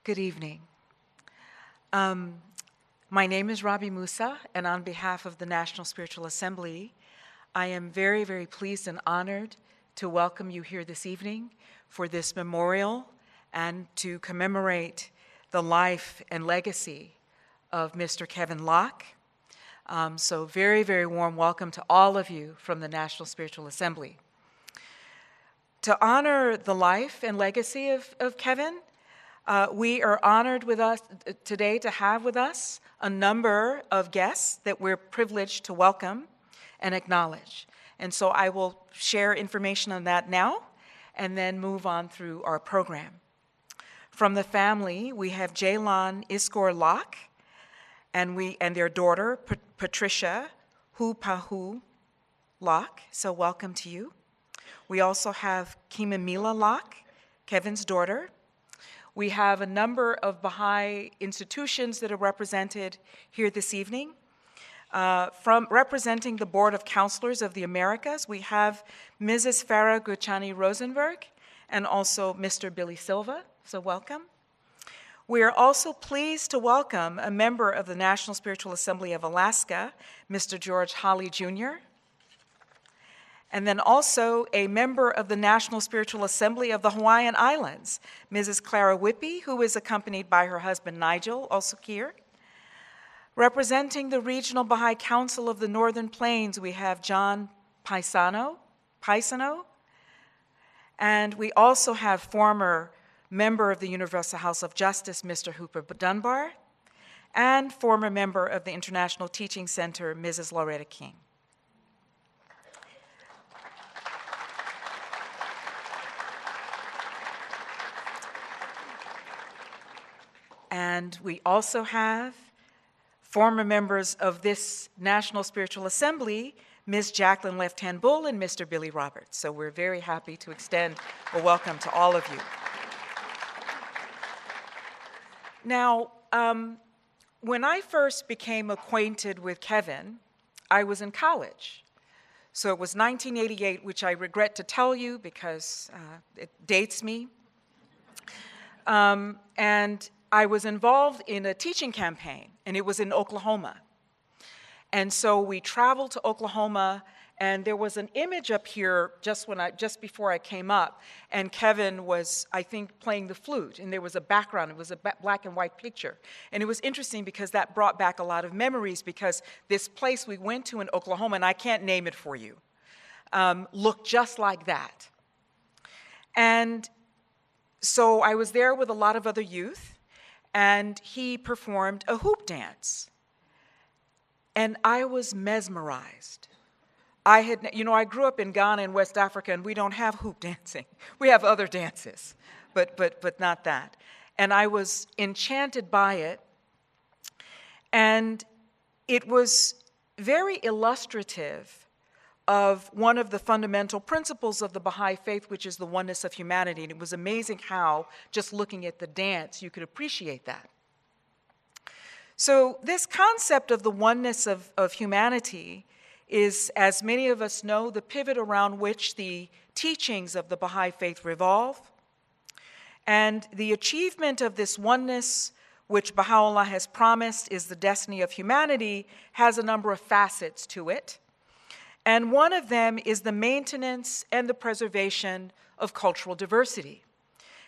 Good evening. My name is Rabi Musa, and on behalf of the National Spiritual Assembly, I am very, very pleased and honored to welcome you here this evening for this memorial and to commemorate the life and legacy of Mr. Kevin Locke. So very, very warm welcome to all of you from the National Spiritual Assembly. To honor the life and legacy of Kevin, we are honored with us today to have with us a number of guests that we're privileged to welcome and acknowledge. And so I will share information on that now and then move on through our program. From the family, we have Jaylon Iskor Locke and their daughter, Patricia Hupahu Locke. So welcome to you. We also have Kimamila Locke, Kevin's daughter. We have a number of Baha'i institutions that are represented here this evening. From representing the Board of Counselors of the Americas, we have Mrs. Farah Guchani Rosenberg and also Mr. Billy Silva, so welcome. We are also pleased to welcome a member of the National Spiritual Assembly of Alaska, Mr. George Holly Jr., and then also a member of the National Spiritual Assembly of the Hawaiian Islands, Mrs. Clara Whippy, who is accompanied by her husband Nigel, also here. Representing the Regional Baha'i Council of the Northern Plains, we have John Paisano, and we also have former member of the Universal House of Justice, Mr. Hooper Dunbar, and former member of the International Teaching Center, Mrs. Loretta King. And we also have former members of this National Spiritual Assembly, Ms. Jacqueline Left Hand Bull and Mr. Billy Roberts. So we're very happy to extend a welcome to all of you. Now, when I first became acquainted with Kevin, I was in college. So it was 1988, which I regret to tell you because it dates me. And I was involved in a teaching campaign, and it was in Oklahoma. And so we traveled to Oklahoma, and there was an image up here just before I came up, and Kevin was, I think, playing the flute, and there was a background. It was a black and white picture. And it was interesting because that brought back a lot of memories because this place we went to in Oklahoma, and I can't name it for you, looked just like that. And so I was there with a lot of other youth, and he performed a hoop dance. And I was mesmerized. I grew up in Ghana in West Africa, and we don't have hoop dancing. We have other dances, but not that. And I was enchanted by it. And it was very illustrative of one of the fundamental principles of the Baha'i faith, which is the oneness of humanity. And it was amazing how, just looking at the dance, you could appreciate that. So this concept of the oneness of humanity is, as many of us know, the pivot around which the teachings of the Baha'i faith revolve. And the achievement of this oneness, which Baha'u'llah has promised is the destiny of humanity, has a number of facets to it. And one of them is the maintenance and the preservation of cultural diversity.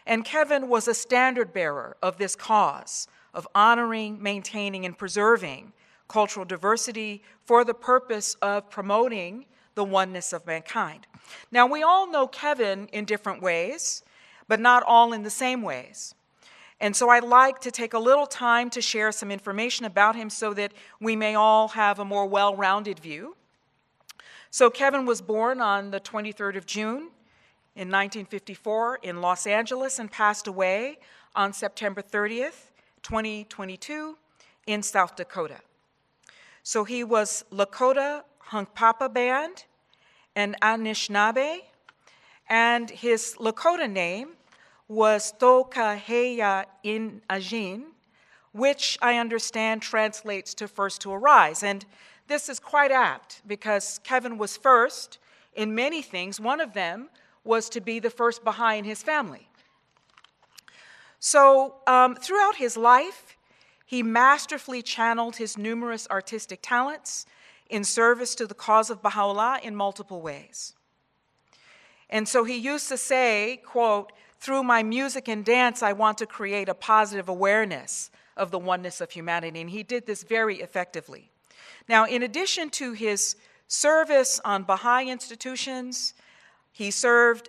And Kevin was a standard bearer of this cause of honoring, maintaining, and preserving cultural diversity for the purpose of promoting the oneness of mankind. Now, we all know Kevin in different ways, but not all in the same ways. And so I'd like to take a little time to share some information about him so that we may all have a more well-rounded view. So Kevin was born on the 23rd of June in 1954 in Los Angeles and passed away on September 30th, 2022 in South Dakota. So he was Lakota Hunkpapa Band and Anishinaabe, and his Lakota name was Tokeya Inajin, which I understand translates to first to arise. And this is quite apt because Kevin was first in many things. One of them was to be the first Baha'i in his family. So throughout his life, he masterfully channeled his numerous artistic talents in service to the cause of Baha'u'llah in multiple ways. And so he used to say, quote, "Through my music and dance, I want to create a positive awareness of the oneness of humanity." And he did this very effectively. Now, in addition to his service on Baha'i institutions, he served,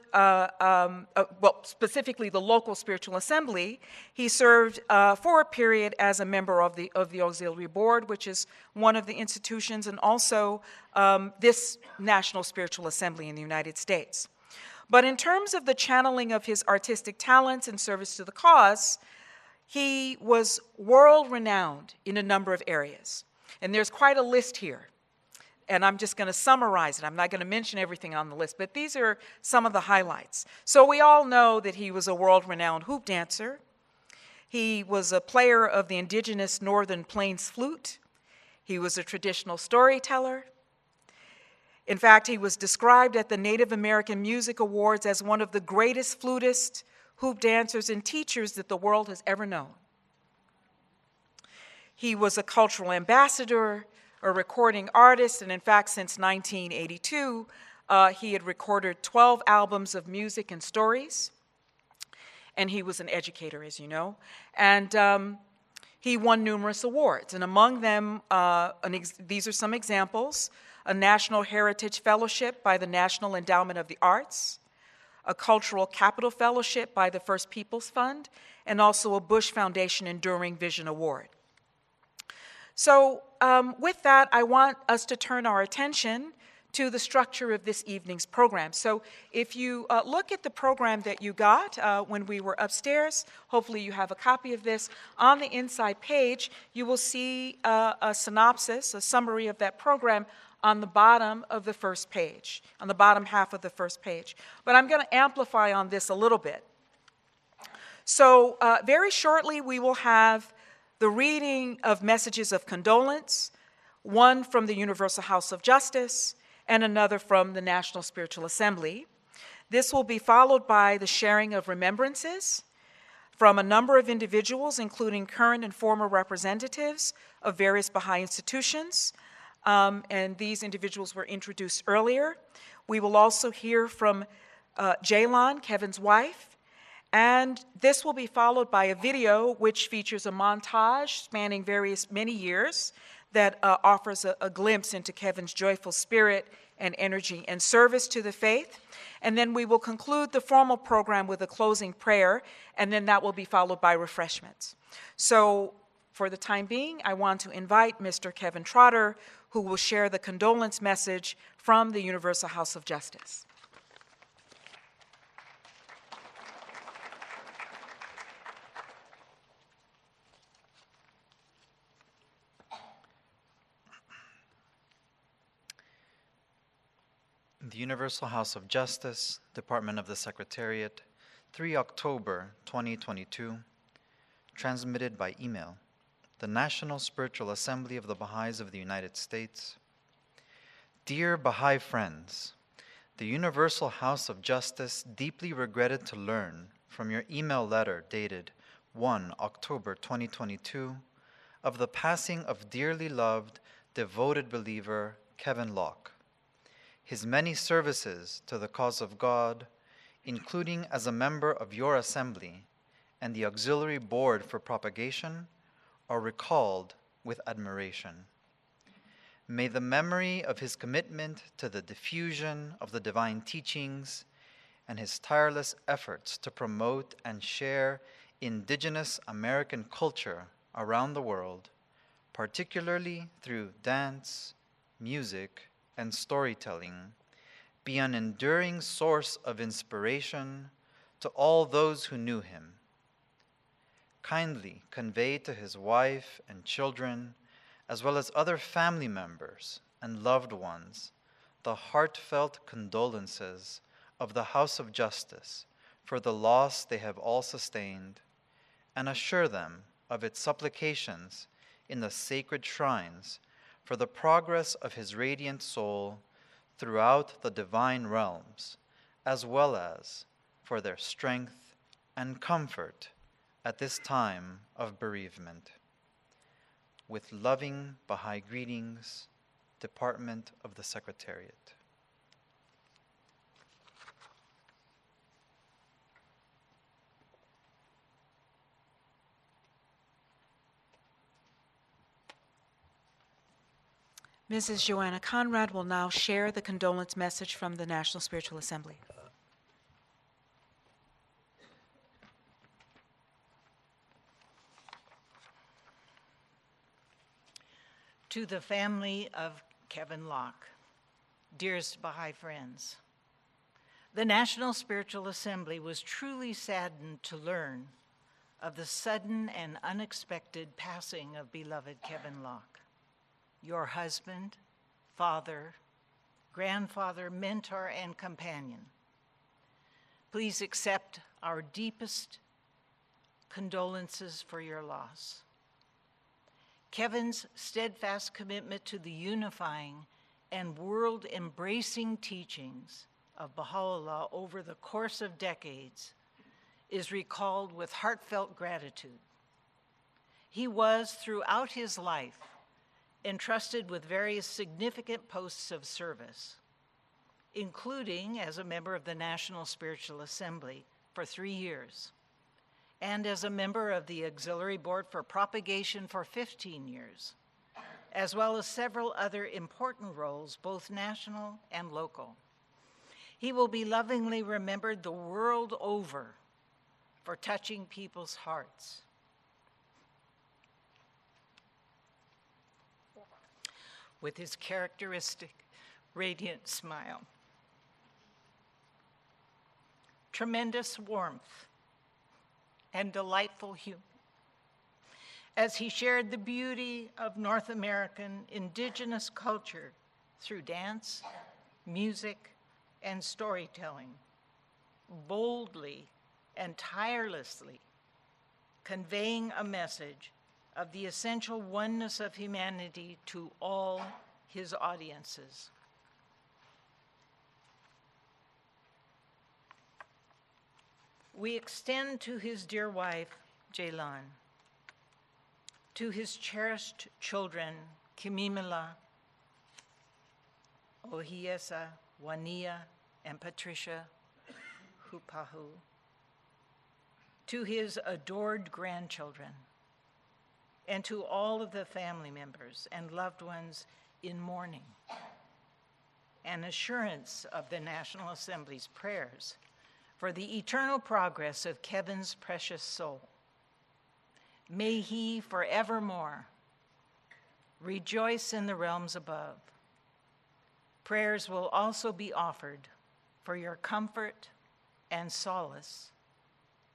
specifically the local spiritual assembly. He served for a period as a member of the auxiliary board, which is one of the institutions, and also this National Spiritual Assembly in the United States. But in terms of the channeling of his artistic talents in service to the cause, he was world-renowned in a number of areas. And there's quite a list here. And I'm just going to summarize it. I'm not going to mention everything on the list, but these are some of the highlights. So we all know that he was a world-renowned hoop dancer. He was a player of the Indigenous Northern Plains flute. He was a traditional storyteller. In fact, he was described at the Native American Music Awards as one of the greatest flutists, hoop dancers, and teachers that the world has ever known. He was a cultural ambassador, a recording artist, and in fact, since 1982, he had recorded 12 albums of music and stories, and he was an educator, as you know, and he won numerous awards, and among them, these are some examples: a National Heritage Fellowship by the National Endowment of the Arts, a Cultural Capital Fellowship by the First Peoples Fund, and also a Bush Foundation Enduring Vision Award. So with that, I want us to turn our attention to the structure of this evening's program. So if you look at the program that you got when we were upstairs, hopefully you have a copy of this. On the inside page, you will see a synopsis, a summary of that program on the bottom of the first page, on the bottom half of the first page. But I'm going to amplify on this a little bit. So very shortly, we will have the reading of messages of condolence, one from the Universal House of Justice and another from the National Spiritual Assembly. This will be followed by the sharing of remembrances from a number of individuals, including current and former representatives of various Baha'i institutions, and these individuals were introduced earlier. We will also hear from Jaylon, Kevin's wife, and this will be followed by a video which features a montage spanning many years that offers a glimpse into Kevin's joyful spirit and energy and service to the faith. And then we will conclude the formal program with a closing prayer, and then that will be followed by refreshments. So for the time being, I want to invite Mr. Kevin Trotter, who will share the condolence message from the Universal House of Justice. The Universal House of Justice, Department of the Secretariat, 3 October 2022, transmitted by email. The National Spiritual Assembly of the Baha'is of the United States. Dear Baha'i friends, the Universal House of Justice deeply regretted to learn from your email letter dated 1 October 2022 of the passing of dearly loved, devoted believer Kevin Locke. His many services to the cause of God, including as a member of your assembly and the Auxiliary Board for Propagation, are recalled with admiration. May the memory of his commitment to the diffusion of the divine teachings and his tireless efforts to promote and share Indigenous American culture around the world, particularly through dance, music, and storytelling, be an enduring source of inspiration to all those who knew him. Kindly convey to his wife and children, as well as other family members and loved ones, the heartfelt condolences of the House of Justice for the loss they have all sustained, and assure them of its supplications in the sacred shrines for the progress of his radiant soul throughout the divine realms, as well as for their strength and comfort at this time of bereavement. With loving Baha'i greetings, Department of the Secretariat. Mrs. Joanna Conrad will now share the condolence message from the National Spiritual Assembly. To the family of Kevin Locke, dearest Baha'i friends, the National Spiritual Assembly was truly saddened to learn of the sudden and unexpected passing of beloved Kevin Locke, your husband, father, grandfather, mentor, and companion. Please accept our deepest condolences for your loss. Kevin's steadfast commitment to the unifying and world-embracing teachings of Baha'u'llah over the course of decades is recalled with heartfelt gratitude. He was, throughout his life, entrusted with various significant posts of service, including as a member of the National Spiritual Assembly for 3 years, and as a member of the Auxiliary Board for Propagation for 15 years, as well as several other important roles, both national and local. He will be lovingly remembered the world over for touching people's hearts. With his characteristic radiant smile, tremendous warmth, and delightful humor, as he shared the beauty of North American indigenous culture through dance, music, and storytelling, boldly and tirelessly conveying a message of the essential oneness of humanity to all his audiences. We extend to his dear wife, Jaylan, to his cherished children, Kimimila, Ohiesa, Wania, and Patricia Hupahu, to his adored grandchildren, and to all of the family members and loved ones in mourning, an assurance of the National Assembly's prayers for the eternal progress of Kevin's precious soul. May he forevermore rejoice in the realms above. Prayers will also be offered for your comfort and solace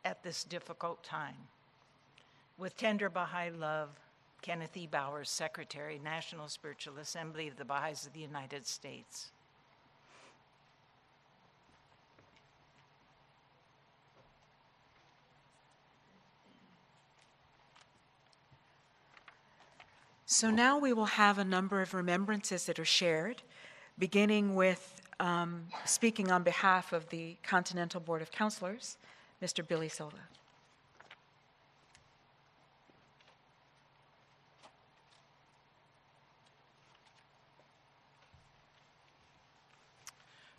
at this difficult time. With tender Baha'i love, Kenneth E. Bowers, Secretary, National Spiritual Assembly of the Baha'is of the United States. So now we will have a number of remembrances that are shared, beginning with speaking on behalf of the Continental Board of Counselors, Mr. Billy Silva.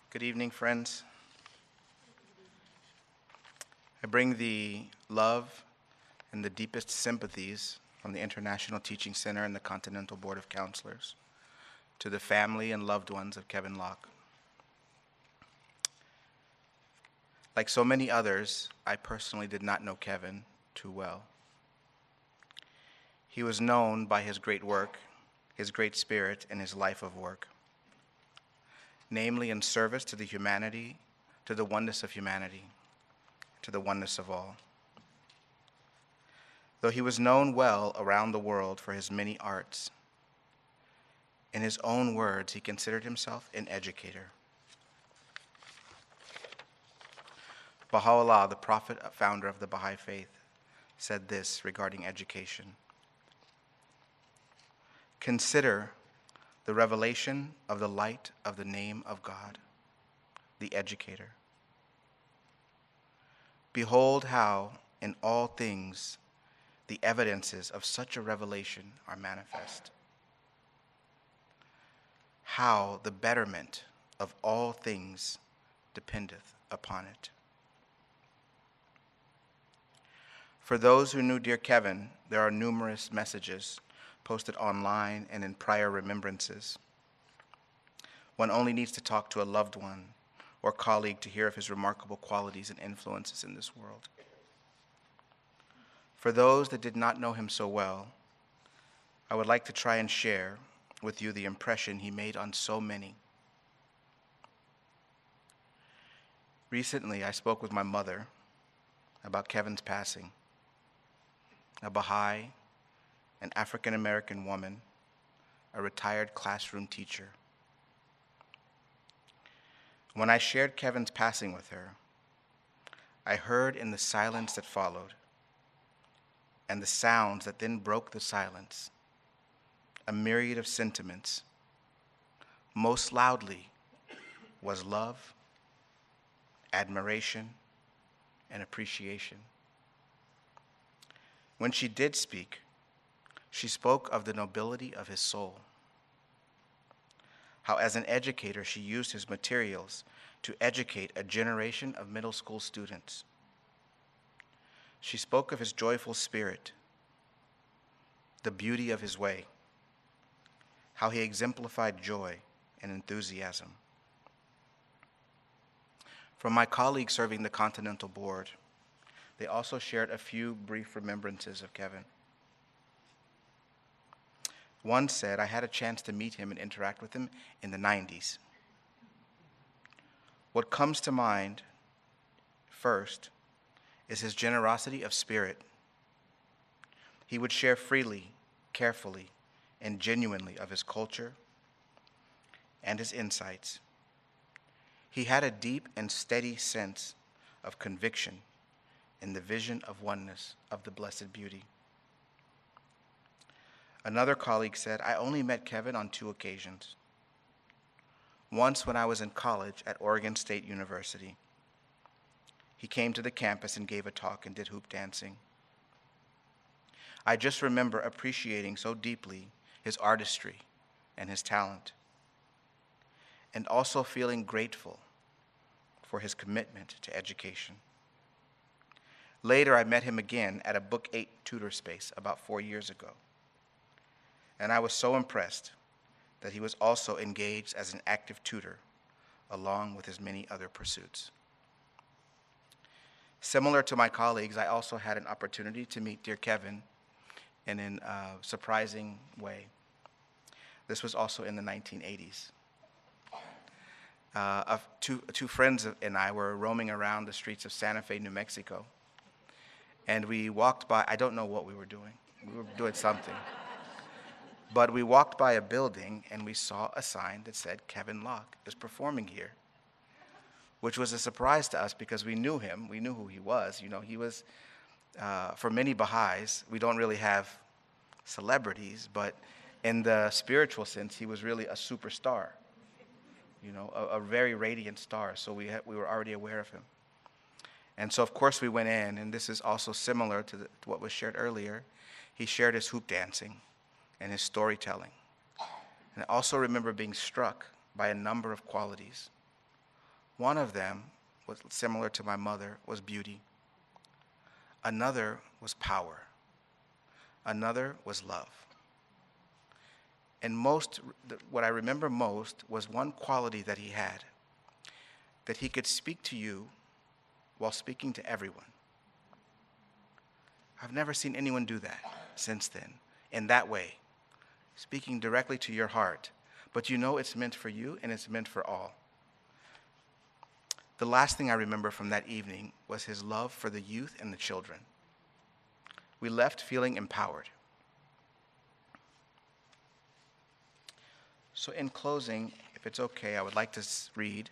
Good evening, friends. I bring the love and the deepest sympathies from the International Teaching Center and the Continental Board of Counselors to the family and loved ones of Kevin Locke. Like so many others, I personally did not know Kevin too well. He was known by his great work, his great spirit, and his life of work, namely in service to the humanity, to the oneness of humanity, to the oneness of all. Though he was known well around the world for his many arts, in his own words, he considered himself an educator. Baha'u'llah, the prophet, founder of the Baha'i faith, said this regarding education. Consider the revelation of the light of the name of God, the educator. Behold how in all things the evidences of such a revelation are manifest. How the betterment of all things dependeth upon it. For those who knew dear Kevin, there are numerous messages posted online and in prior remembrances. One only needs to talk to a loved one or colleague to hear of his remarkable qualities and influences in this world. For those that did not know him so well, I would like to try and share with you the impression he made on so many. Recently, I spoke with my mother about Kevin's passing, a Baha'i, an African American woman, a retired classroom teacher. When I shared Kevin's passing with her, I heard in the silence that followed, and the sounds that then broke the silence, a myriad of sentiments. Most loudly was love, admiration, and appreciation. When she did speak, she spoke of the nobility of his soul, how as an educator she used his materials to educate a generation of middle school students. She spoke of his joyful spirit, the beauty of his way, how he exemplified joy and enthusiasm. From my colleagues serving the Continental Board, they also shared a few brief remembrances of Kevin. One said, I had a chance to meet him and interact with him in the 90s. What comes to mind first is his generosity of spirit. He would share freely, carefully, and genuinely of his culture and his insights. He had a deep and steady sense of conviction in the vision of oneness of the Blessed Beauty. Another colleague said, I only met Kevin on 2 occasions. Once when I was in college at Oregon State University. He came to the campus and gave a talk and did hoop dancing. I just remember appreciating so deeply his artistry and his talent, and also feeling grateful for his commitment to education. Later, I met him again at a Book 8 tutor space about 4 years ago, and I was so impressed that he was also engaged as an active tutor along with his many other pursuits. Similar to my colleagues, I also had an opportunity to meet dear Kevin in a surprising way. This was also in the 1980s. Two friends and I were roaming around the streets of Santa Fe, New Mexico, and we walked by, I don't know what we were doing. We were doing something. But we walked by a building and we saw a sign that said Kevin Locke is performing here, which was a surprise to us because we knew him. We knew who he was. You know, he was, for many Baha'is, we don't really have celebrities, but in the spiritual sense, he was really a superstar, you know, a very radiant star. So we were already aware of him. And so, of course, we went in, and this is also similar to what was shared earlier. He shared his hoop dancing and his storytelling. And I also remember being struck by a number of qualities. One of them was similar to my mother, was beauty. Another was power. Another was love. And what I remember most was one quality that he had, that he could speak to you while speaking to everyone. I've never seen anyone do that since then, in that way, speaking directly to your heart. But you know it's meant for you and it's meant for all. The last thing I remember from that evening was his love for the youth and the children. We left feeling empowered. So in closing, if it's okay, I would like to read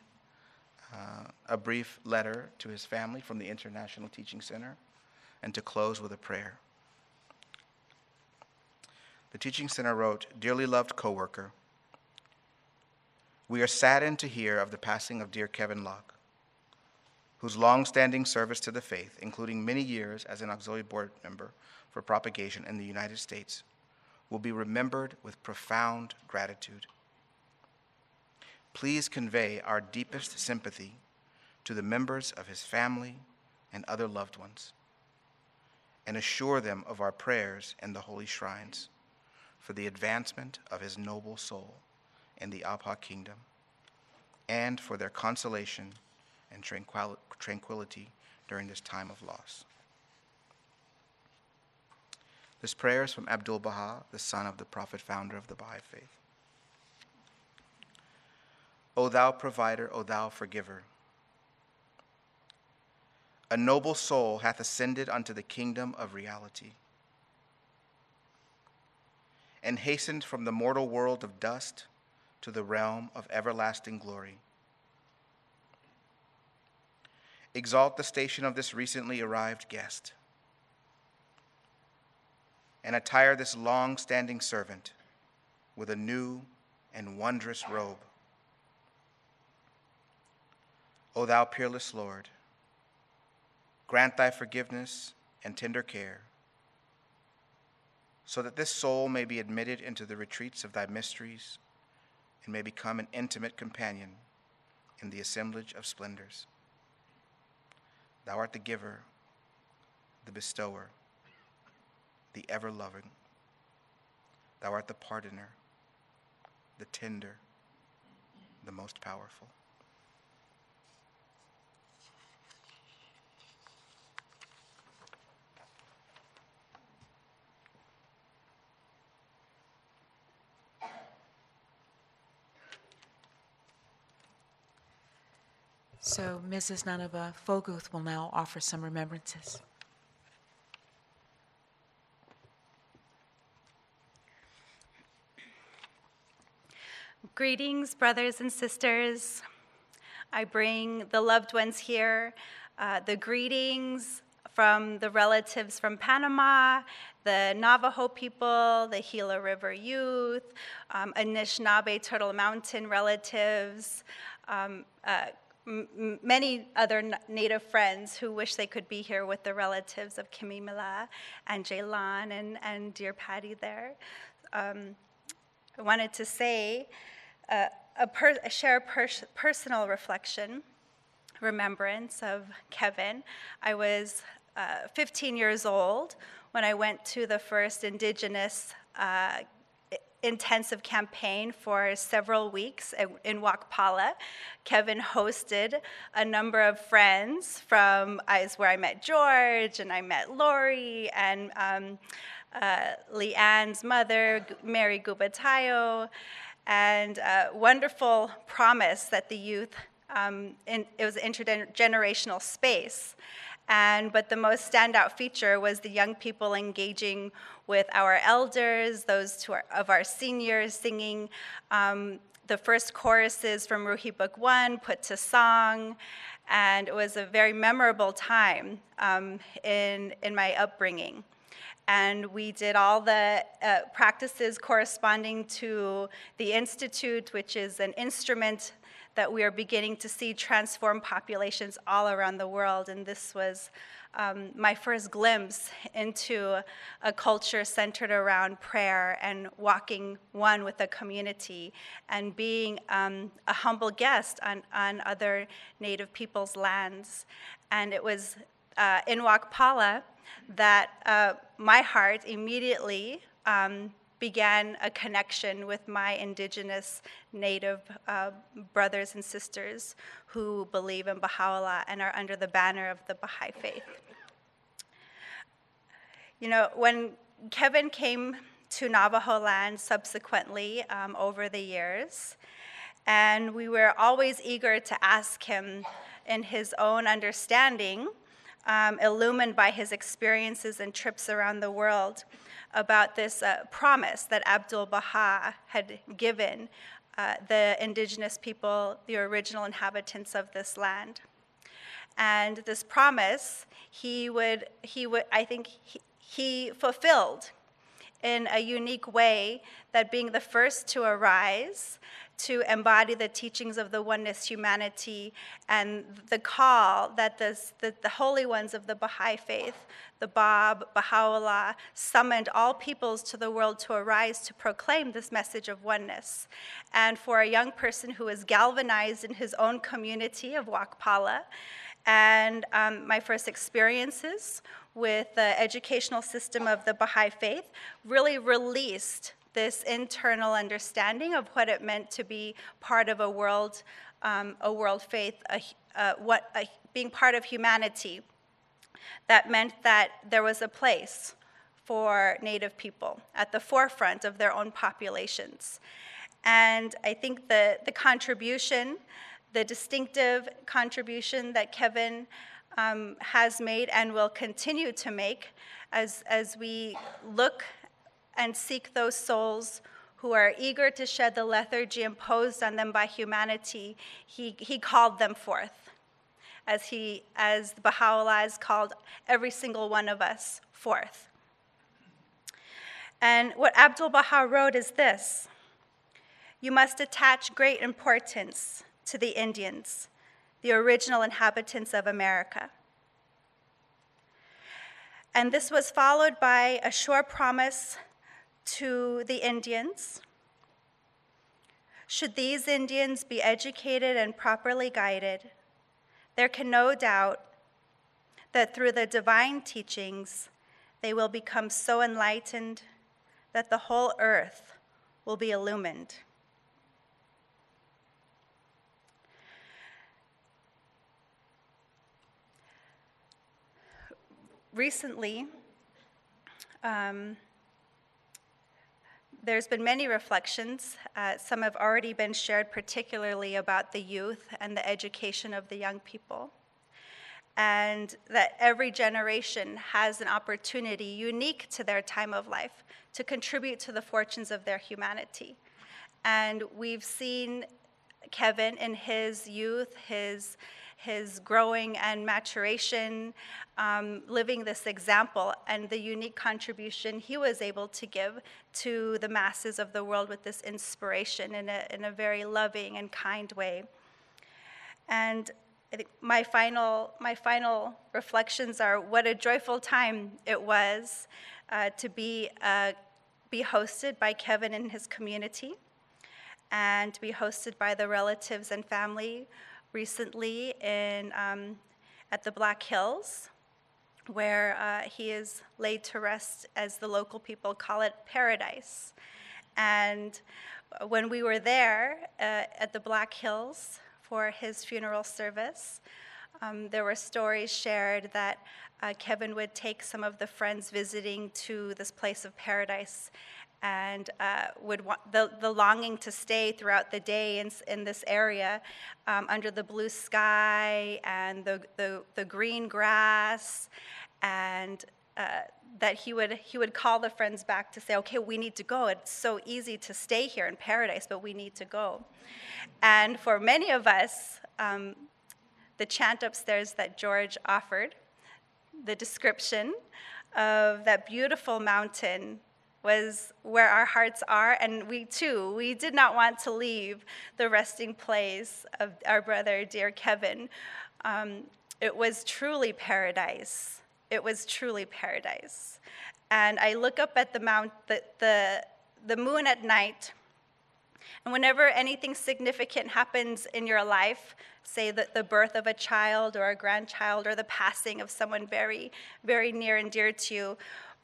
a brief letter to his family from the International Teaching Center and to close with a prayer. The Teaching Center wrote, "Dearly loved coworker, we are saddened to hear of the passing of dear Kevin Locke. whose long-standing service to the faith, including many years as an auxiliary board member for propagation in the United States, will be remembered with profound gratitude. Please convey our deepest sympathy to the members of his family and other loved ones, and assure them of our prayers in the holy shrines for the advancement of his noble soul in the Abha kingdom, and for their consolation and tranquility during this time of loss. This prayer is from Abdul Baha, the son of the prophet founder of the Baha'i faith. O thou provider, O thou forgiver, a noble soul hath ascended unto the kingdom of reality, and hastened from the mortal world of dust to the realm of everlasting glory. Exalt the station of this recently arrived guest, and attire this long-standing servant with a new and wondrous robe. O thou peerless Lord, grant thy forgiveness and tender care, so that this soul may be admitted into the retreats of thy mysteries and may become an intimate companion in the assemblage of splendors. Thou art the giver, the bestower, the ever-loving. Thou art the pardoner, the tender, the most powerful. So Mrs. Nanaba Foguth will now offer some remembrances. Greetings, brothers and sisters. I bring the loved ones here, the greetings from the relatives from Panama, the Navajo people, the Gila River youth, Anishinaabe Turtle Mountain relatives, many other Native friends who wish they could be here with the relatives of Kimimila and Jaylan and dear Patty there. I wanted to say, share a personal reflection, remembrance of Kevin. I was 15 years old when I went to the first Indigenous intensive campaign for several weeks in Wakpala. Kevin hosted a number of friends from, where I met George, and I met Lori, and Leanne's mother, Mary Gubatayo, and a wonderful promise that the youth, it was an intergenerational space. But the most standout feature was the young people engaging with our elders, those of our seniors, singing the first choruses from Ruhi Book 1 put to song. And it was a very memorable time in my upbringing. And we did all the practices corresponding to the Institute, which is an instrument that we are beginning to see transform populations all around the world. And this was my first glimpse into a culture centered around prayer and walking one with the community and being a humble guest on other Native people's lands. And it was in Wakpala that my heart immediately began a connection with my Indigenous Native brothers and sisters who believe in Baha'u'llah and are under the banner of the Baha'i faith. You know, when Kevin came to Navajo land subsequently over the years, and we were always eager to ask him in his own understanding, illumined by his experiences and trips around the world, about this promise that Abdul Baha had given the indigenous people, the original inhabitants of this land. And this promise, he fulfilled in a unique way, that being the first to arise, to embody the teachings of the oneness humanity and the call that the holy ones of the Baha'i faith, the Bab, Baha'u'llah, summoned all peoples to the world to arise to proclaim this message of oneness. And for a young person who is galvanized in his own community of Wakpala, and my first experiences with the educational system of the Baha'i faith really released this internal understanding of what it meant to be part of a world faith, being part of humanity. That meant that there was a place for Native people at the forefront of their own populations. And I think the contribution, the distinctive contribution that Kevin has made and will continue to make as we look and seek those souls who are eager to shed the lethargy imposed on them by humanity, he called them forth, as Baha'u'llah has called every single one of us forth. And what Abdu'l-Baha wrote is this: "You must attach great importance to the Indians, the original inhabitants of America." And this was followed by a sure promise to the Indians. Should these Indians be educated and properly guided, there can no doubt that through the divine teachings, they will become so enlightened that the whole earth will be illumined. Recently, there's been many reflections. Some have already been shared, particularly about the youth and the education of the young people. And that every generation has an opportunity unique to their time of life to contribute to the fortunes of their humanity. And we've seen Kevin in his youth, his growing and maturation, living this example and the unique contribution he was able to give to the masses of the world with this inspiration in a very loving and kind way. And I think my final reflections are what a joyful time it was to be hosted by Kevin and his community, and to be hosted by the relatives and family recently at the Black Hills, where he is laid to rest, as the local people call it, paradise. And when we were there at the Black Hills for his funeral service, there were stories shared that Kevin would take some of the friends visiting to this place of paradise and would want the longing to stay throughout the day in this area under the blue sky and the green grass, and that he would call the friends back to say, okay, we need to go. It's so easy to stay here in paradise, but we need to go. And for many of us, the chant upstairs that George offered, the description of that beautiful mountain, was where our hearts are, and we did not want to leave the resting place of our brother, dear Kevin. It was truly paradise. It was truly paradise. And I look up at the moon at night, and whenever anything significant happens in your life, say the birth of a child or a grandchild or the passing of someone very, very near and dear to you,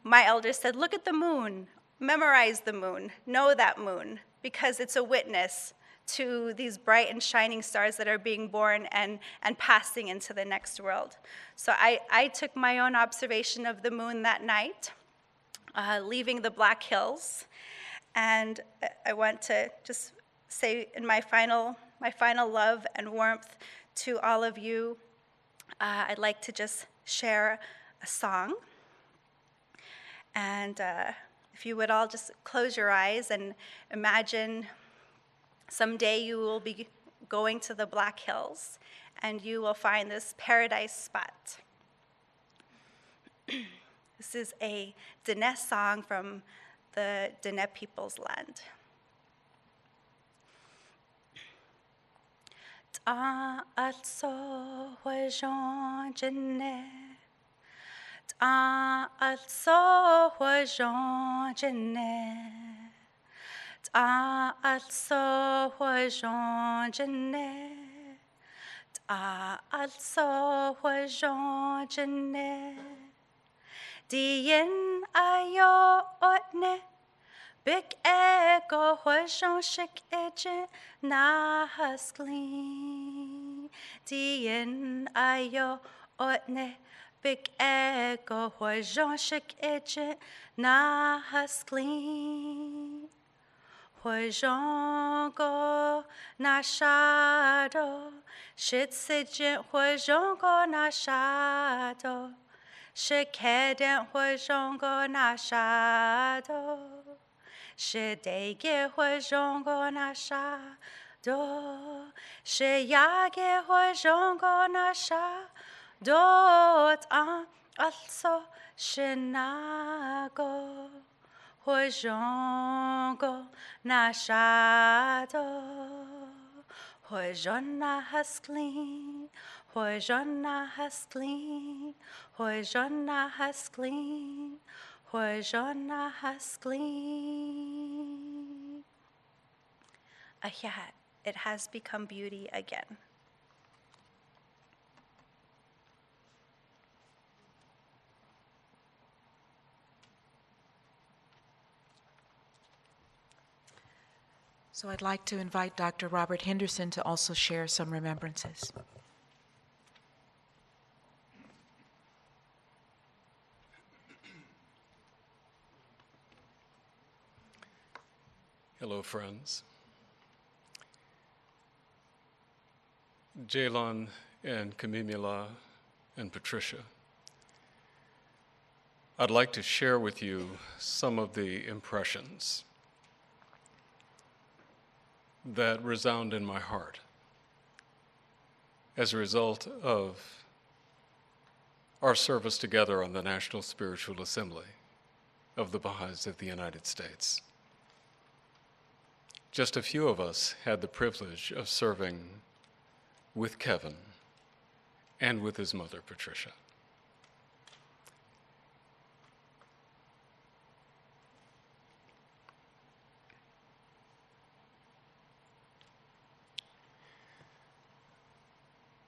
my elders said, look at the moon, memorize the moon, know that moon, because it's a witness to these bright and shining stars that are being born and passing into the next world. So I took my own observation of the moon that night, leaving the Black Hills, and I want to just say in my final love and warmth to all of you, I'd like to just share a song. And if you would all just close your eyes and imagine someday you will be going to the Black Hills and you will find this paradise spot. This is a Diné song from the Diné people's land. Ta also was Jean Genet. Ta also was Jean Genet. Ta also was Jean Genet. Ta also was Jean Genet. Dien ayo otne. Big ego was Jean Shik Ejen na husklin. Dien ayo otne. Big ego was Jean Shik Ejen na husklin. Was Jean go na shadow. Shit Sijin was Jean go na shadow. Shikheden was Jean go na shadow. Shidege was Jean go na shadow. Shiyage was Jean go na shadow. Also Shinago was Jean go na shadow. Was Jean na husklin. Was Jean na husklin. Was Jean na husklin. Was Jean na husklin. Yet it has become beauty again. So I'd like to invite Dr. Robert Henderson to also share some remembrances. Hello, friends. Jaylon and Kamimila and Patricia, I'd like to share with you some of the impressions that resound in my heart as a result of our service together on the National Spiritual Assembly of the Baha'is of the United States. Just a few of us had the privilege of serving with Kevin and with his mother, Patricia.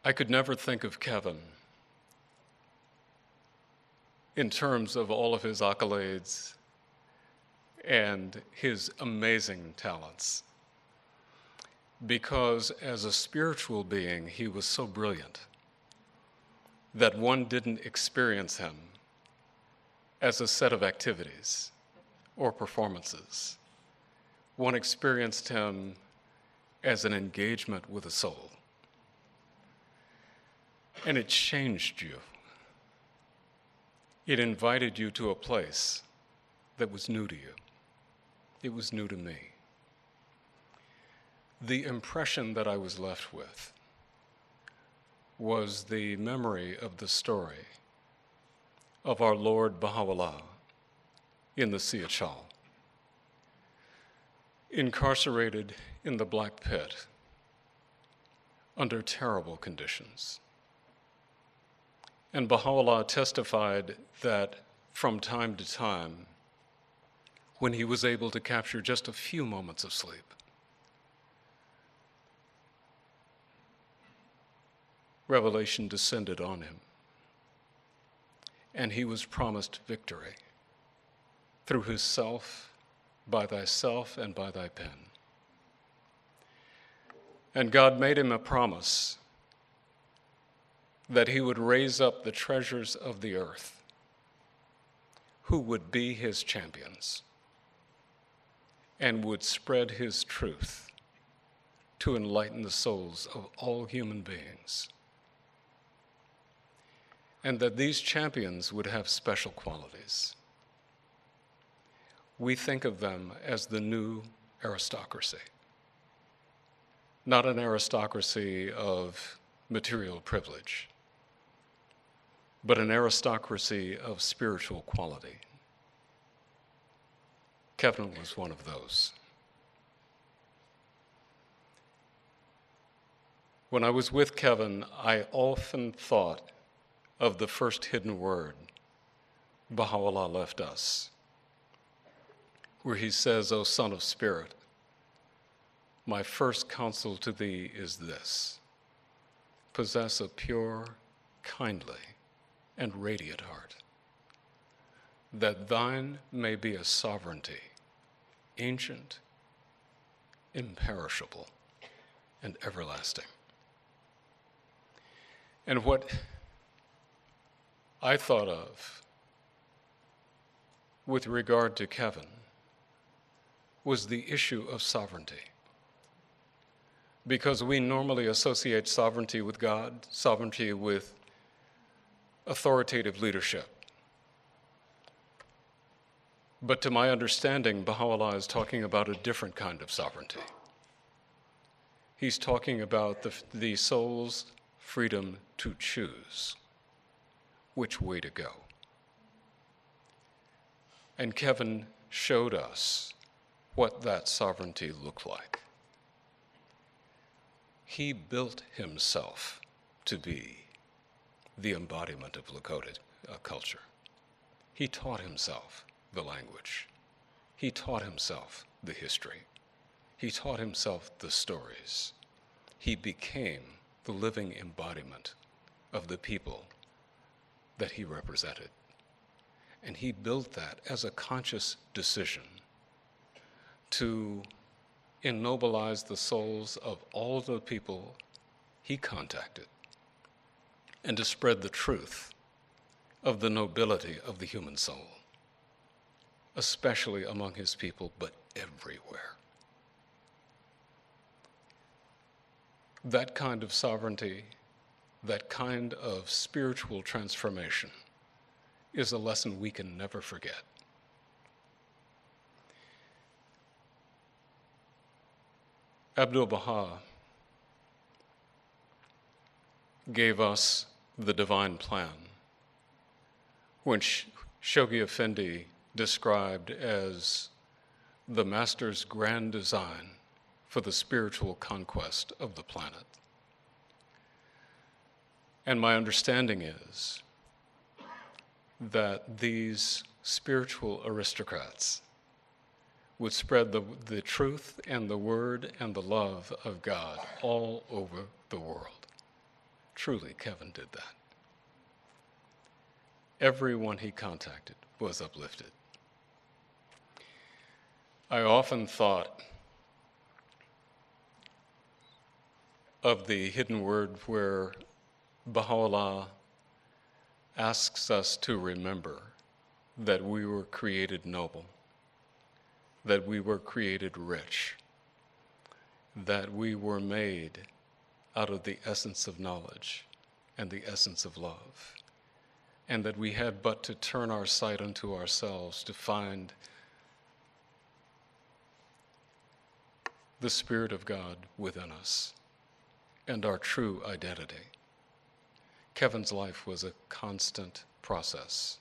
I could never think of Kevin in terms of all of his accolades and his amazing talents, because as a spiritual being, he was so brilliant that one didn't experience him as a set of activities or performances. One experienced him as an engagement with a soul. And it changed you. It invited you to a place that was new to you. It was new to me. The impression that I was left with was the memory of the story of our Lord Baha'u'llah in the Sioux, incarcerated in the Black Pit under terrible conditions. And Baha'u'llah testified that from time to time, when he was able to capture just a few moments of sleep, revelation descended on him, and he was promised victory through his self, by thyself, and by thy pen. And God made him a promise that he would raise up the treasures of the earth who would be his champions and would spread his truth to enlighten the souls of all human beings. And that these champions would have special qualities. We think of them as the new aristocracy, not an aristocracy of material privilege, but an aristocracy of spiritual quality. Kevin was one of those. When I was with Kevin, I often thought of the first hidden word Baha'u'llah left us, where he says, "O Son of Spirit, my first counsel to thee is this: possess a pure, kindly, and radiant heart, that thine may be a sovereignty, ancient, imperishable, and everlasting." And what I thought of with regard to Kevin was the issue of sovereignty. Because we normally associate sovereignty with God, sovereignty with authoritative leadership. But to my understanding, Baha'u'llah is talking about a different kind of sovereignty. He's talking about the soul's freedom to choose which way to go. And Kevin showed us what that sovereignty looked like. He built himself to be the embodiment of Lakota culture. He taught himself the language. He taught himself the history. He taught himself the stories. He became the living embodiment of the people that he represented. And he built that as a conscious decision to ennobilize the souls of all of the people he contacted and to spread the truth of the nobility of the human soul, especially among his people, but everywhere. That kind of sovereignty, that kind of spiritual transformation is a lesson we can never forget. Abdu'l-Baha gave us the divine plan, which Shoghi Effendi described as the master's grand design for the spiritual conquest of the planet. And my understanding is that these spiritual aristocrats would spread the truth and the word and the love of God all over the world. Truly, Kevin did that. Everyone he contacted was uplifted. I often thought of the hidden word where Baha'u'llah asks us to remember that we were created noble, that we were created rich, that we were made out of the essence of knowledge and the essence of love, and that we had but to turn our sight unto ourselves to find the Spirit of God within us and our true identity. Kevin's life was a constant process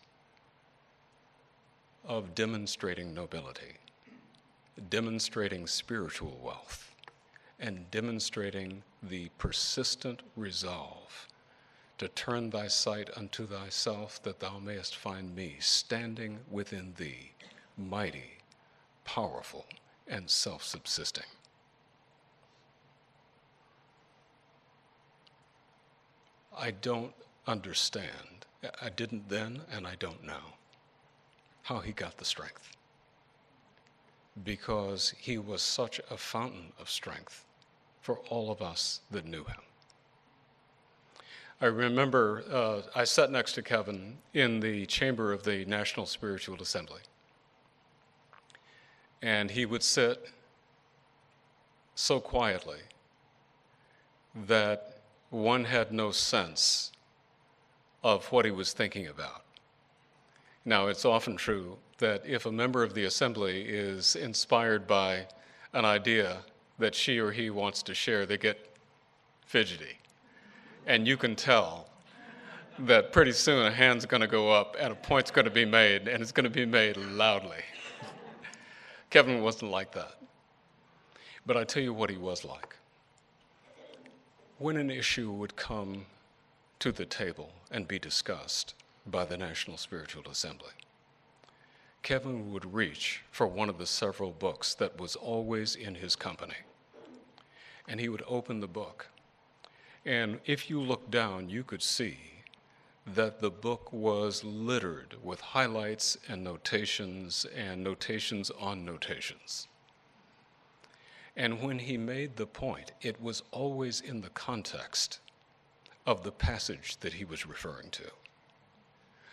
of demonstrating nobility, demonstrating spiritual wealth, and demonstrating the persistent resolve to turn thy sight unto thyself, that thou mayest find me standing within thee, mighty, powerful, and self-subsisting. I don't understand, I didn't then and I don't now, how he got the strength. Because he was such a fountain of strength for all of us that knew him. I remember I sat next to Kevin in the chamber of the National Spiritual Assembly. And he would sit so quietly that one had no sense of what he was thinking about. Now, it's often true that if a member of the assembly is inspired by an idea that she or he wants to share, they get fidgety. And you can tell that pretty soon a hand's going to go up and a point's going to be made, and it's going to be made loudly. Kevin wasn't like that. But I tell you what he was like. when an issue would come to the table and be discussed by the National Spiritual Assembly, Kevin would reach for one of the several books that was always in his company. And he would open the book. And if you look down, you could see that the book was littered with highlights and notations on notations. And when he made the point, it was always in the context of the passage that he was referring to.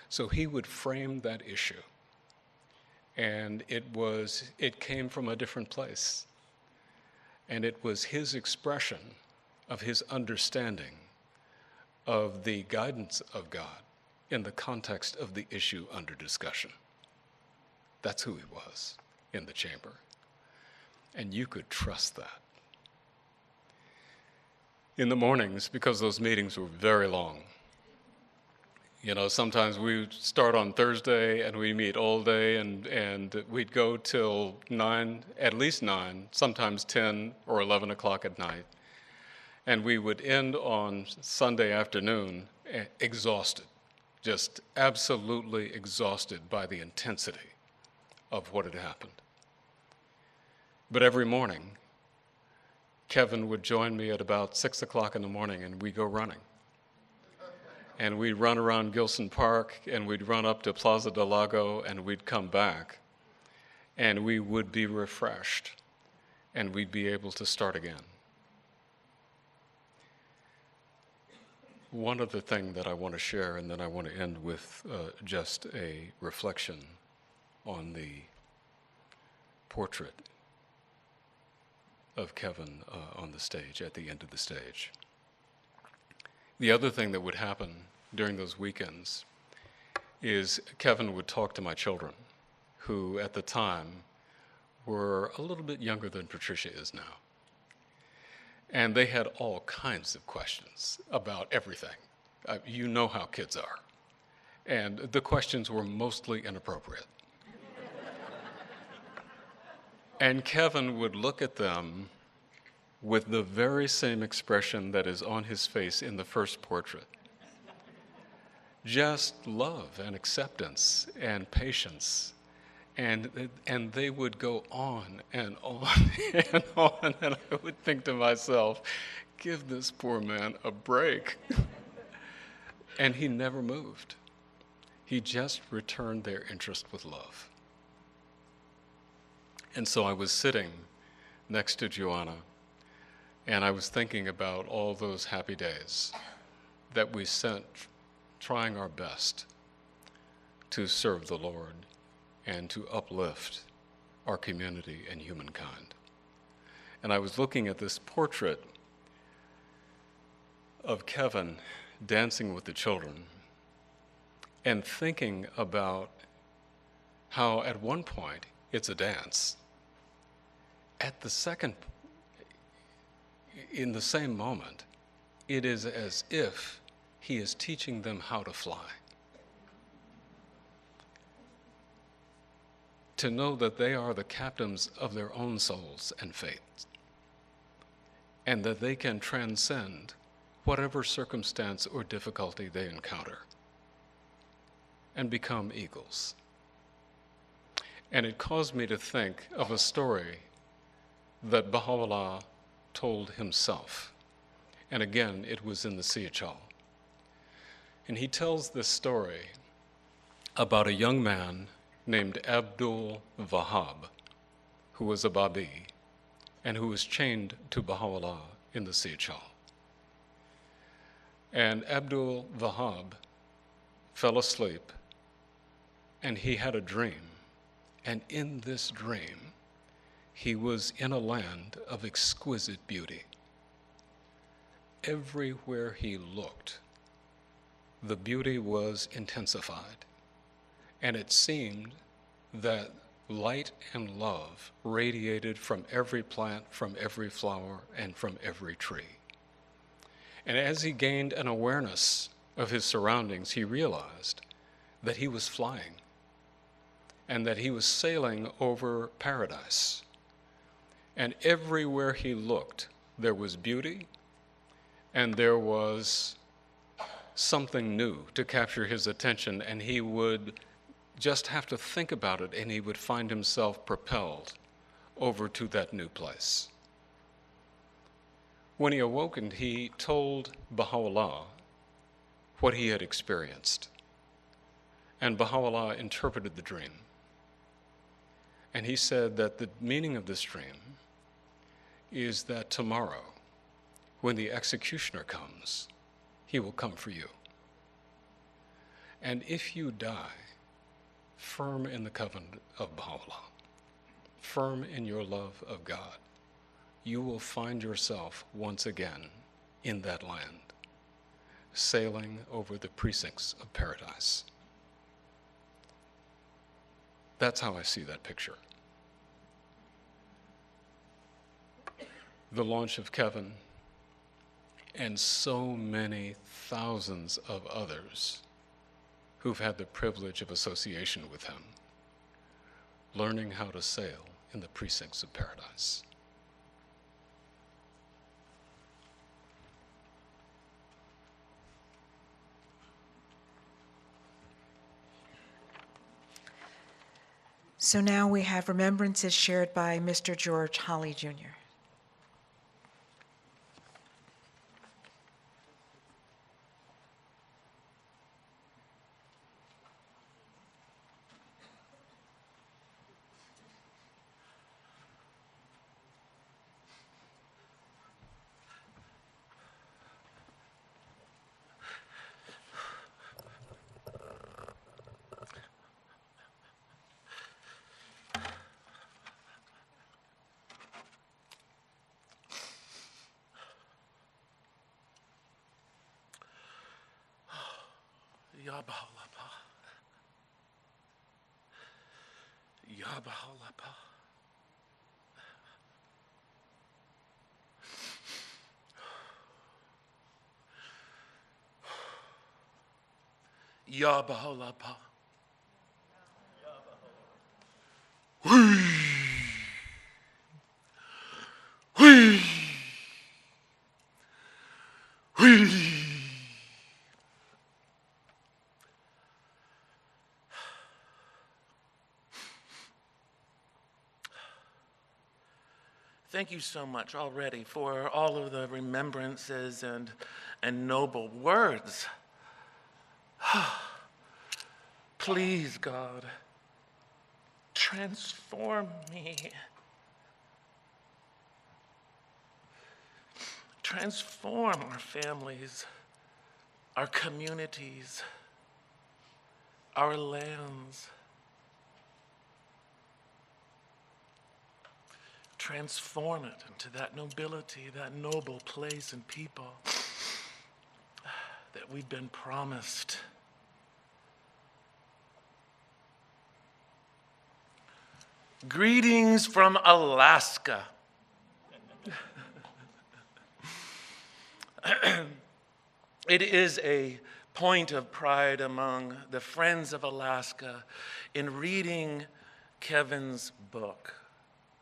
So he would frame that issue, and it came from a different place. And it was his expression of his understanding of the guidance of God in the context of the issue under discussion. That's who he was in the chamber. And you could trust that. In the mornings, because those meetings were very long, sometimes we would start on Thursday and we meet all day and we'd go till 9, at least 9, sometimes 10 or 11 o'clock at night. And we would end on Sunday afternoon exhausted, just absolutely exhausted by the intensity of what had happened. But every morning, Kevin would join me at about 6 o'clock in the morning and we'd go running. And we'd run around Gilson Park, and we'd run up to Plaza del Lago, and we'd come back, and we would be refreshed, and we'd be able to start again. One other thing that I want to share, and then I want to end with just a reflection on the portrait of Kevin on the stage, at the end of the stage. The other thing that would happen during those weekends is Kevin would talk to my children, who at the time were a little bit younger than Patricia is now. And they had all kinds of questions about everything. You know how kids are. And the questions were mostly inappropriate. And Kevin would look at them with the very same expression that is on his face in the first portrait. Just love and acceptance and patience. And they would go on and on and on, and I would think to myself, give this poor man a break. And he never moved. He just returned their interest with love. And so I was sitting next to Joanna, and I was thinking about all those happy days that we spent trying our best to serve the Lord and to uplift our community and humankind. And I was looking at this portrait of Kevin dancing with the children and thinking about how at one point it's a dance. At the second, in the same moment, it is as if he is teaching them how to fly. To know that they are the captains of their own souls and fates, and that they can transcend whatever circumstance or difficulty they encounter and become eagles. And it caused me to think of a story that Baha'u'llah told himself. And again, it was in the Sioux. And he tells this story about a young man named Abdul Wahab, who was a Babi, and who was chained to Baha'u'llah in the Sioux. And Abdul Wahab fell asleep, and he had a dream. And in this dream, he was in a land of exquisite beauty. Everywhere he looked, the beauty was intensified, and it seemed that light and love radiated from every plant, from every flower, and from every tree. And as he gained an awareness of his surroundings, he realized that he was flying and that he was sailing over paradise. And everywhere he looked, there was beauty, and there was something new to capture his attention, and he would just have to think about it, and he would find himself propelled over to that new place. When he awokened, he told Baha'u'llah what he had experienced, and Baha'u'llah interpreted the dream. And he said that the meaning of this dream is that tomorrow, when the executioner comes, he will come for you. And if you die firm in the covenant of Baha'u'llah, firm in your love of God, you will find yourself once again in that land, sailing over the precincts of paradise. That's how I see that picture. The launch of Kevin and so many thousands of others who've had the privilege of association with him, learning how to sail in the precincts of paradise. So now we have remembrances shared by Mr. George Holly, Jr. Ya Baha'u'llah. Ya Baha'u'llah. Ya Baha'u'llah. Thank you so much already for all of the remembrances and noble words. Please, God, transform me. Transform our families, our communities, our lands. Transform it into that nobility, that noble place and people that we've been promised. Greetings from Alaska. It is a point of pride among the Friends of Alaska in reading Kevin's book,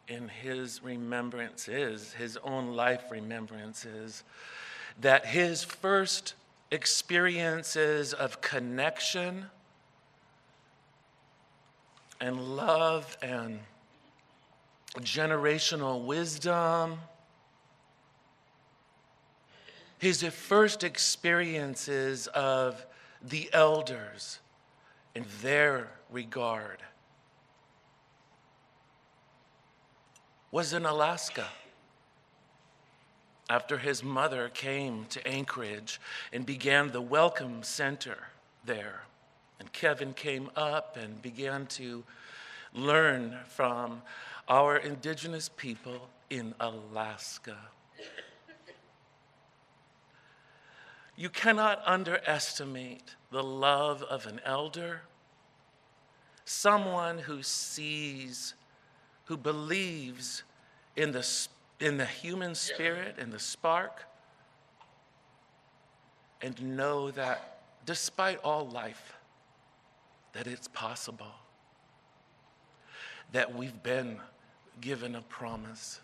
in his remembrances, his own life remembrances, that his first experiences of connection and love and generational wisdom, his first experiences of the elders and their regard was in Alaska, after his mother came to Anchorage and began the Welcome Center there. And Kevin came up and began to learn from our indigenous people in Alaska. You cannot underestimate the love of an elder, someone who sees, who believes in the human spirit and the spark, and know that despite all life, that it's possible, that we've been given a promise,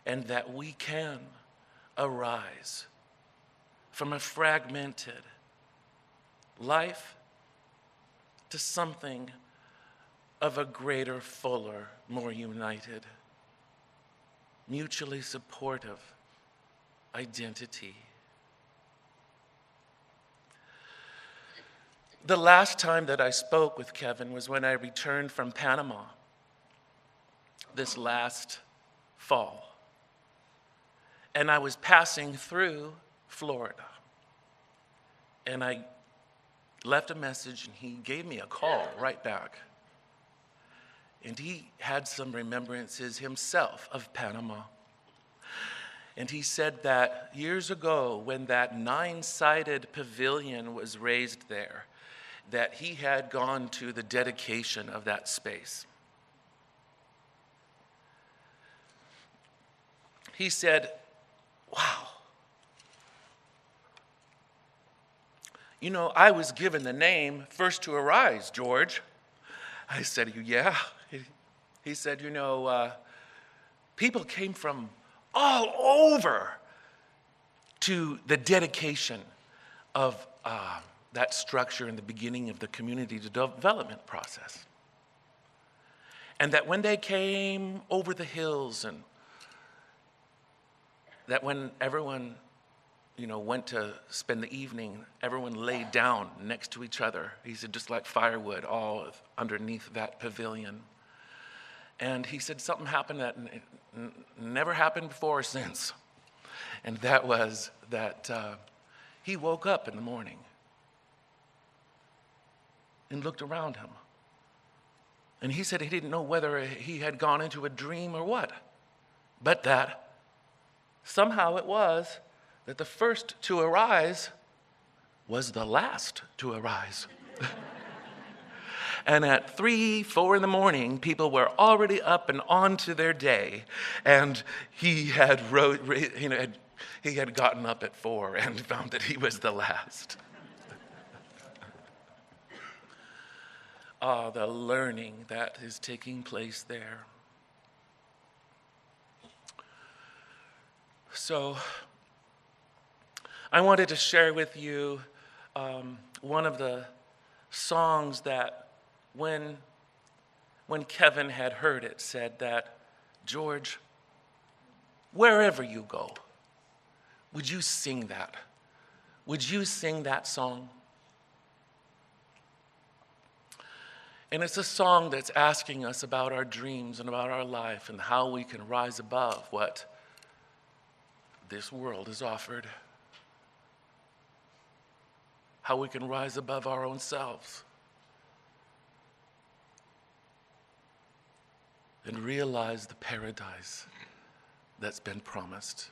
and that we can arise from a fragmented life to something of a greater, fuller, more united, mutually supportive identity. The last time that I spoke with Kevin was when I returned from Panama this last fall. And I was passing through Florida. And I left a message, and he gave me a call right back. And he had some remembrances himself of Panama. And he said that years ago, when that 9-sided pavilion was raised there, that he had gone to the dedication of that space. He said, wow. You know, I was given the name First to Arise, George. I said, yeah. He said, you know, people came from all over to the dedication of that structure in the beginning of the community development process. And that when they came over the hills, and that when everyone, you know, went to spend the evening, everyone laid down next to each other. He said, just like firewood, all underneath that pavilion. And he said something happened that never happened before or since. And that was that he woke up in the morning and looked around him. And he said he didn't know whether he had gone into a dream or what, but that somehow it was that the first to arise was the last to arise. And at 3, 4 in the morning, people were already up and on to their day. And he had he had gotten up at 4 and found that he was the last. The learning that is taking place there. So I wanted to share with you one of the songs that when Kevin had heard it said that, George, wherever you go, would you sing that? Would you sing that song? And it's a song that's asking us about our dreams and about our life and how we can rise above what this world is offered. How we can rise above our own selves and realize the paradise that's been promised.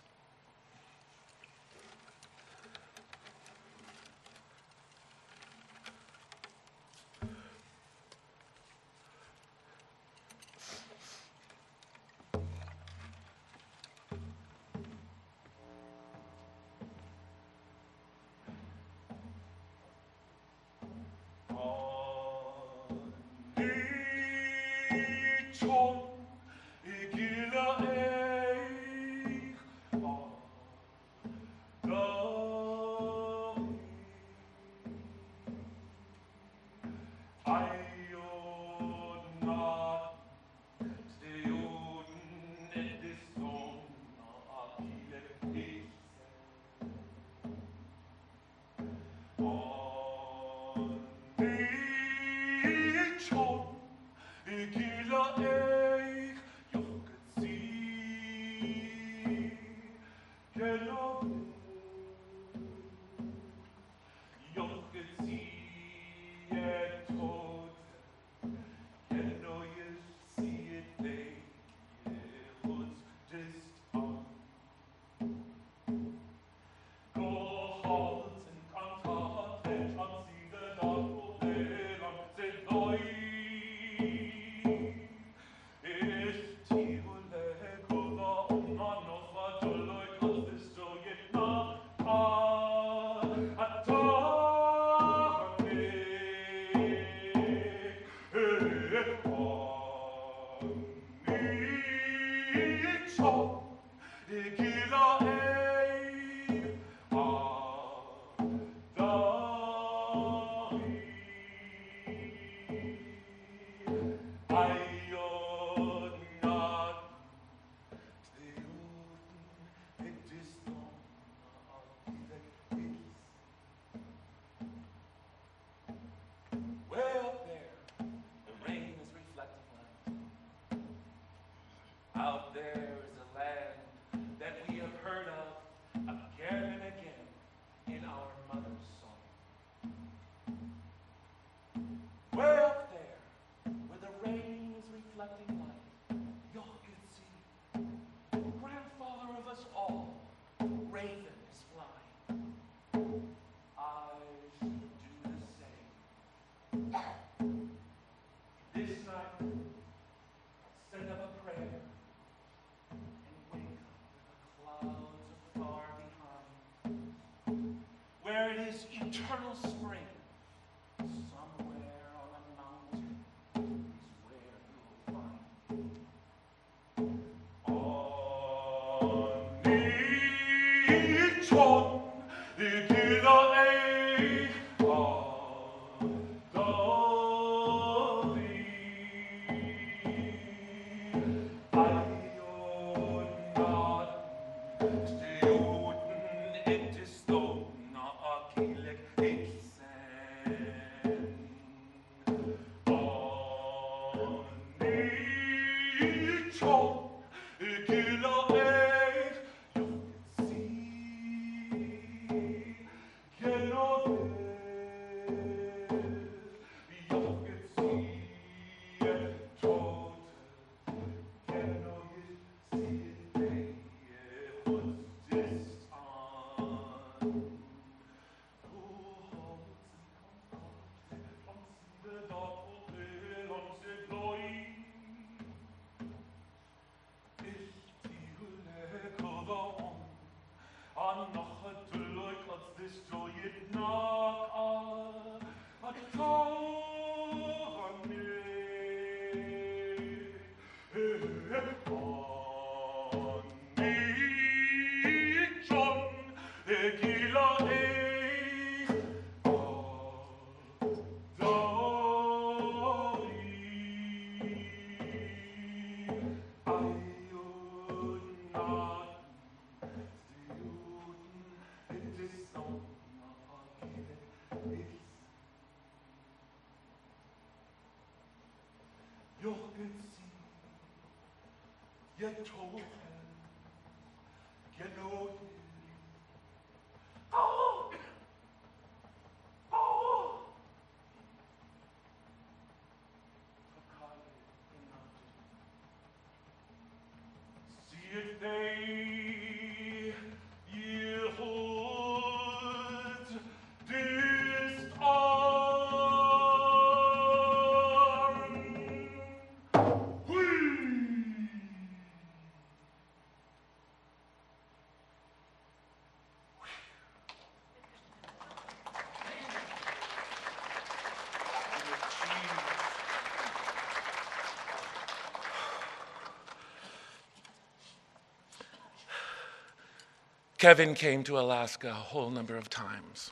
Kevin came to Alaska a whole number of times.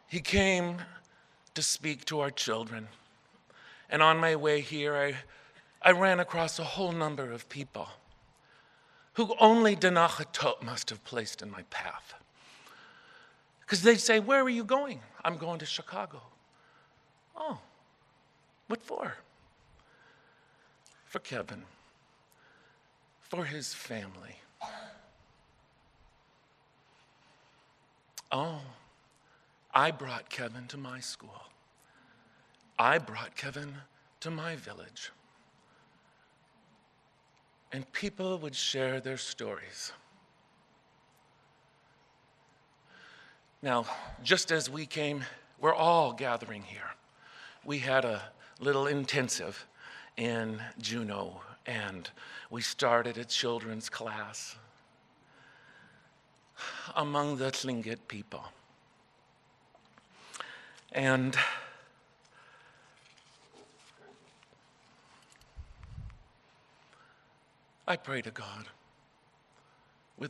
He came to speak to our children. And on my way here, I ran across a whole number of people who only Danachatot must have placed in my path. Because they'd say, "Where are you going?" "I'm going to Chicago." "Oh, what for?" "For Kevin, for his family." "Oh, I brought Kevin to my school. I brought Kevin to my village." And people would share their stories. Now, just as we came, we're all gathering here. We had a little intensive in Juneau, and we started a children's class among the Tlingit people. And I pray to God,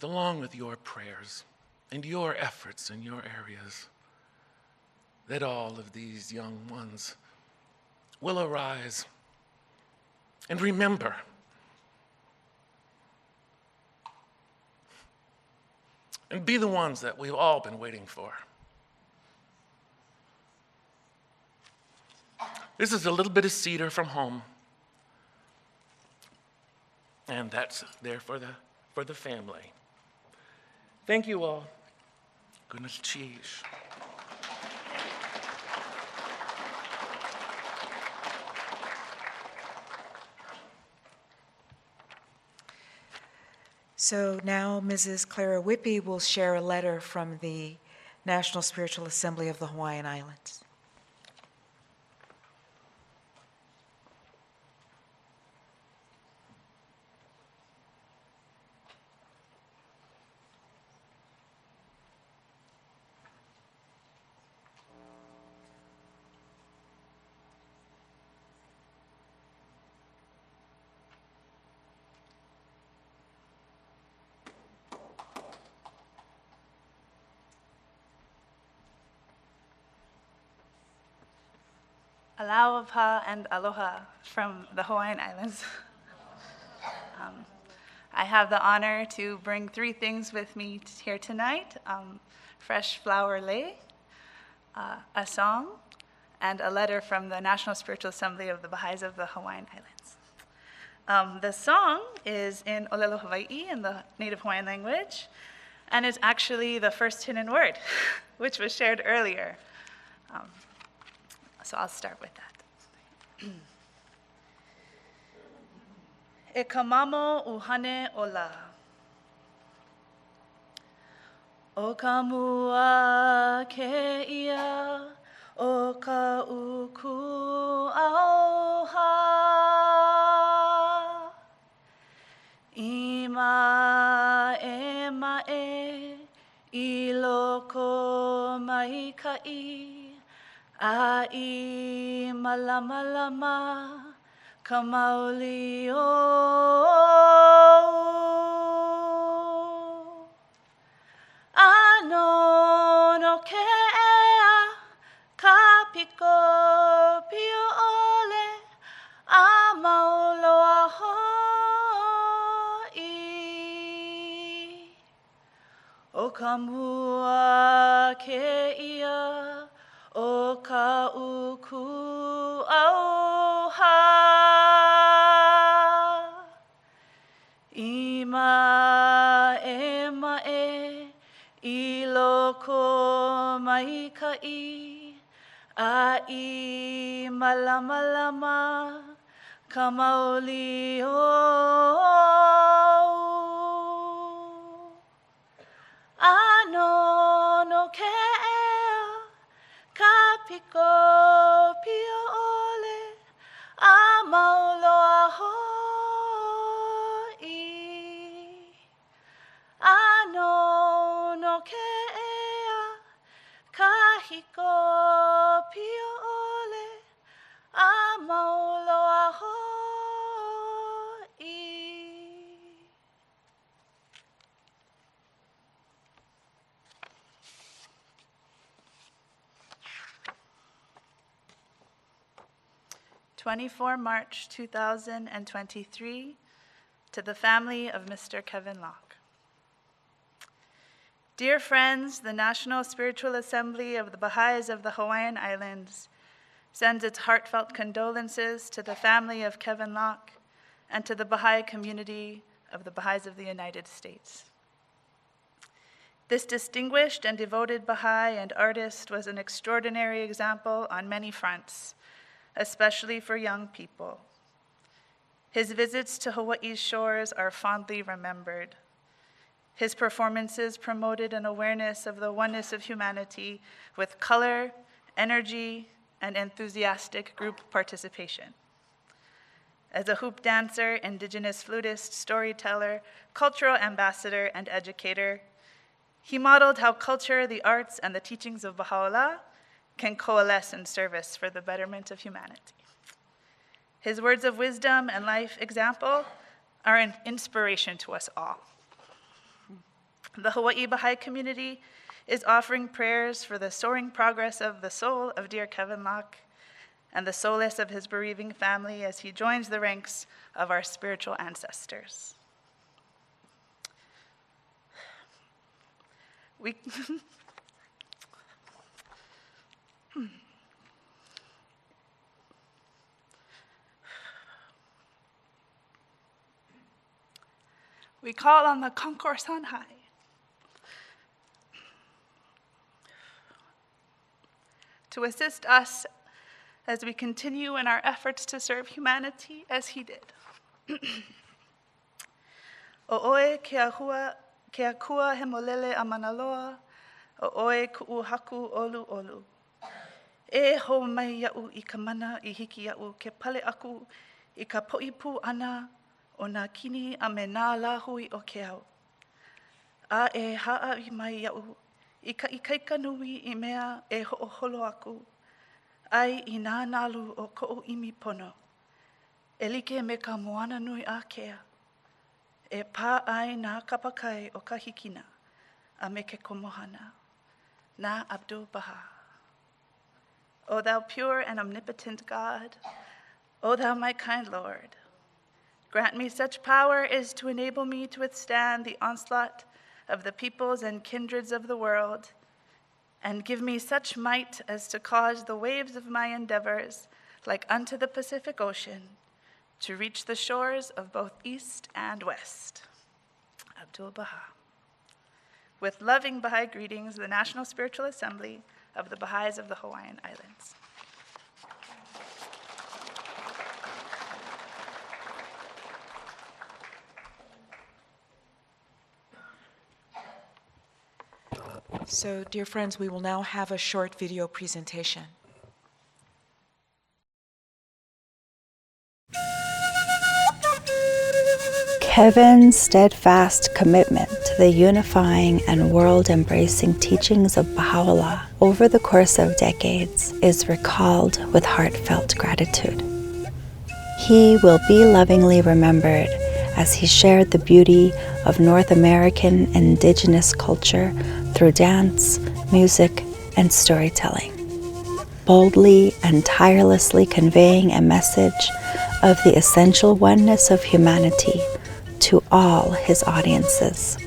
along with your prayers and your efforts in your areas, that all of these young ones will arise and remember and be the ones that we've all been waiting for. This is a little bit of cedar from home. And that's there for the family. Thank you all. Goodness cheese. So now Mrs. Clara Whippy will share a letter from the National Spiritual Assembly of the Hawaiian Islands. Alauapa and aloha from the Hawaiian Islands. I have the honor to bring 3 things with me here tonight: fresh flower lei, a song, and a letter from the National Spiritual Assembly of the Baha'is of the Hawaiian Islands. The song is in Olelo Hawaii in the native Hawaiian language, and it's actually the first hidden word, which was shared earlier. So I'll start with that. E ka mamo uhane ola. O ka mua ke ia, o ka uku auha. Ima e mae, I loko mai kai, a I malama lama, ka maoli o. Ano no ke ea, ka piko pio ole, a mauloa hoi. O ka mua ke ia, o ka uku auha. Ima e mae, I loko mai kai, a I malama lama, ka maoli o. Ano no ke ea, ka piko pio ole, a mauloa hoi. Ano no ke ea, ka hiko pio ole, a mauloa hoi. 24 March 2023, to the family of Mr. Kevin Locke. Dear friends, the National Spiritual Assembly of the Baha'is of the Hawaiian Islands sends its heartfelt condolences to the family of Kevin Locke and to the Baha'i community of the Baha'is of the United States. This distinguished and devoted Baha'i and artist was an extraordinary example on many fronts, especially for young people. His visits to Hawaii's shores are fondly remembered. His performances promoted an awareness of the oneness of humanity with color, energy, and enthusiastic group participation. As a hoop dancer, indigenous flutist, storyteller, cultural ambassador, and educator, he modeled how culture, the arts, and the teachings of Baha'u'llah can coalesce in service for the betterment of humanity. His words of wisdom and life example are an inspiration to us all. The Hawaii Baha'i community is offering prayers for the soaring progress of the soul of dear Kevin Locke and the solace of his bereaving family as he joins the ranks of our spiritual ancestors. We call on the concourse on high to assist us as we continue in our efforts to serve humanity as he did. O oe ke akua he molele a manaloa, o oe ku'u haku olu olu. E ho mai ia'u I ka mana I hiki ia'u ke pale aku I ka po'ipu ana o nā kini a me nā lahui o ke au. A e haa I mai ia'u I ka ikaika nui I mea e ho'oholo aku. Ai I nā nalu o ko'o imi pono. E like me ka moana nui a kea. E pā ai nā kapakai o ka hikina a me ke komohana. Nā Abdul Baha. O thou pure and omnipotent God, O thou my kind Lord, grant me such power as to enable me to withstand the onslaught of the peoples and kindreds of the world, and give me such might as to cause the waves of my endeavors, like unto the Pacific Ocean, to reach the shores of both East and West. Abdul Baha. With loving Baha'i greetings, the National Spiritual Assembly of the Baha'is of the Hawaiian Islands. So, dear friends, we will now have a short video presentation. Kevin's steadfast commitment to the unifying and world-embracing teachings of Baha'u'llah over the course of decades is recalled with heartfelt gratitude. He will be lovingly remembered as he shared the beauty of North American indigenous culture through dance, music, and storytelling, boldly and tirelessly conveying a message of the essential oneness of humanity to all his audiences.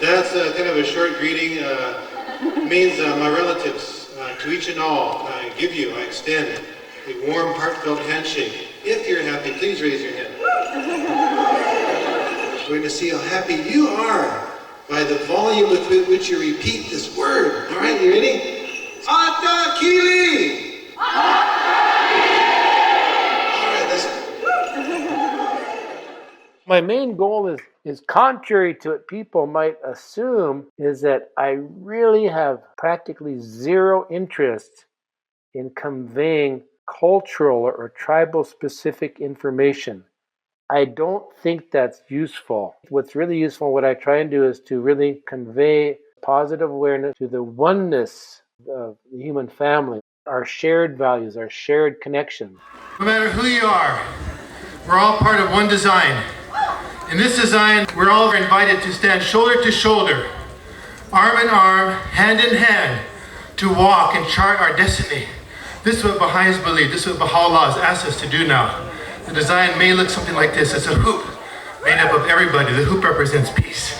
That's kind of a short greeting. Means my relatives, to each and all, I give you, I extend a warm, heartfelt handshake. If you're happy, please raise your hand. We're going to see how happy you are by the volume with which you repeat this word. All right, you ready? Atakili! All right, let's My main goal is contrary to what people might assume, is that I really have practically zero interest in conveying cultural or tribal specific information. I don't think that's useful. What's really useful, what I try and do, is to really convey positive awareness to the oneness of the human family, our shared values, our shared connections. No matter who you are, we're all part of one design. In this design, we're all invited to stand shoulder to shoulder, arm in arm, hand in hand, to walk and chart our destiny. This is what Baha'is believe. This is what Baha'u'llah has asked us to do now. The design may look something like this. It's a hoop made up of everybody. The hoop represents peace.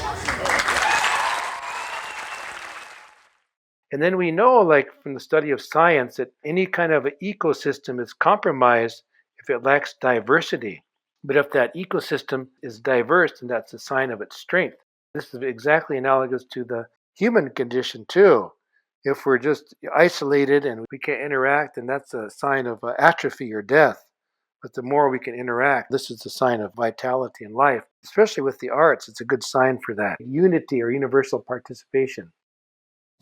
And then we know, like from the study of science, that any kind of an ecosystem is compromised if it lacks diversity. But if that ecosystem is diverse, then that's a sign of its strength. This is exactly analogous to the human condition too. If we're just isolated and we can't interact, then that's a sign of atrophy or death. But the more we can interact, this is a sign of vitality in life. Especially with the arts, it's a good sign for that. Unity or universal participation.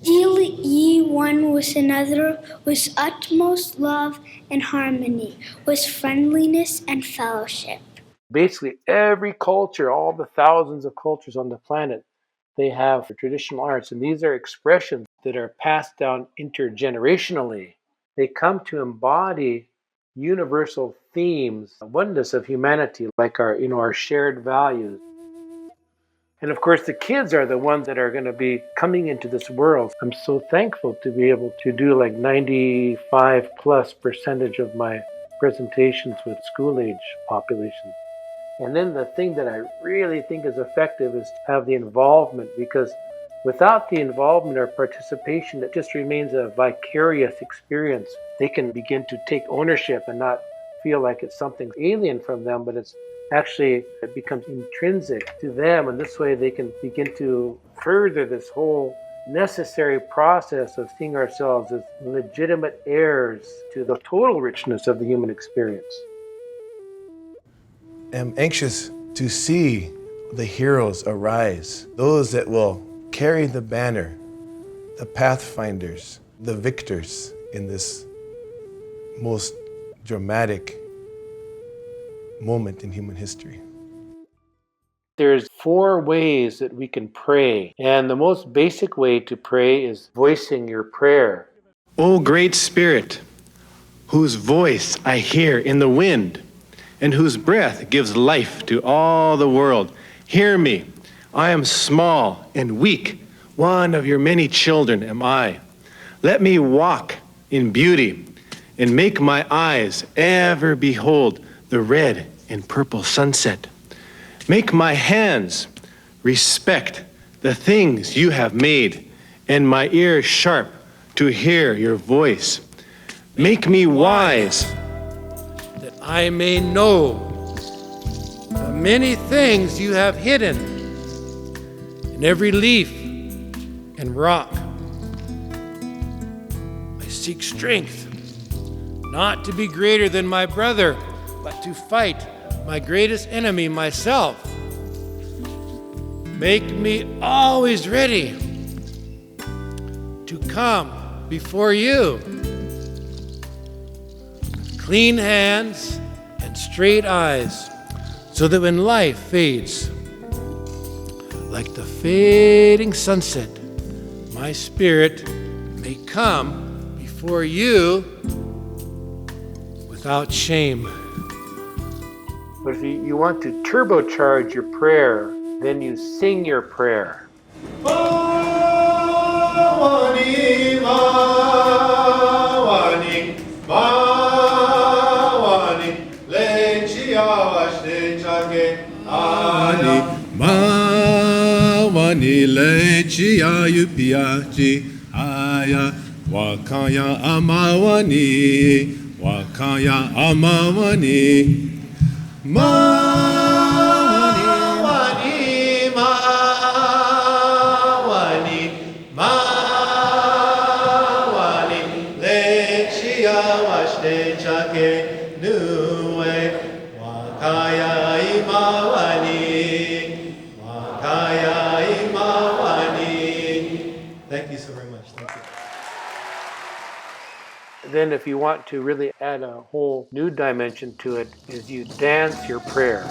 Deal ye one with another with utmost love and harmony, with friendliness and fellowship. Basically, every culture, all the thousands of cultures on the planet, they have traditional arts. And these are expressions that are passed down intergenerationally. They come to embody universal themes, oneness of humanity, like our shared values. And of course, the kids are the ones that are going to be coming into this world. I'm so thankful to be able to do like 95+% of my presentations with school-age populations. And then the thing that I really think is effective is to have the involvement, because without the involvement or participation, it just remains a vicarious experience. They can begin to take ownership and not feel like it's something alien from them, but it becomes intrinsic to them. And this way they can begin to further this whole necessary process of seeing ourselves as legitimate heirs to the total richness of the human experience. I'm anxious to see the heroes arise, those that will carry the banner, the pathfinders, the victors in this most dramatic moment in human history. There's 4 ways that we can pray, and the most basic way to pray is voicing your prayer. O Great Spirit, whose voice I hear in the wind, and whose breath gives life to all the world. Hear me, I am small and weak. One of your many children am I. Let me walk in beauty and make my eyes ever behold the red and purple sunset. Make my hands respect the things you have made, and my ears sharp to hear your voice. Make me wise, that I may know the many things you have hidden in every leaf and rock. I seek strength, not to be greater than my brother, but to fight my greatest enemy, myself. Make me always ready to come before you. Clean hands and straight eyes, so that when life fades, like the fading sunset, my spirit may come before you without shame. But if you want to turbocharge your prayer, then you sing your prayer. Mawani, mawani, mawani, lechia washte chake ani. Mawani, lechia yupiachi aya. Wakaya amawani, wakaya amawani. Mawani, mawani, mawani, lechia washte chake nuwe, wakaya imawani, wakaya imawani. Thank you so very much. Thank you. Then if you want to really add a whole new dimension to it, is you dance your prayer.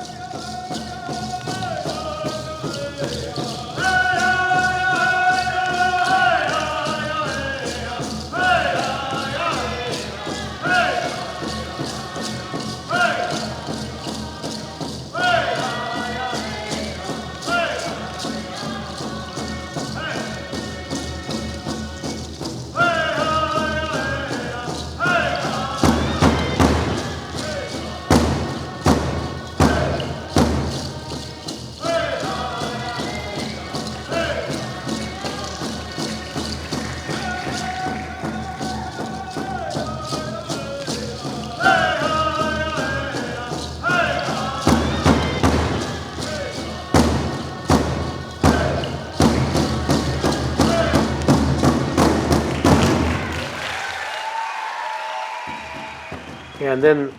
And then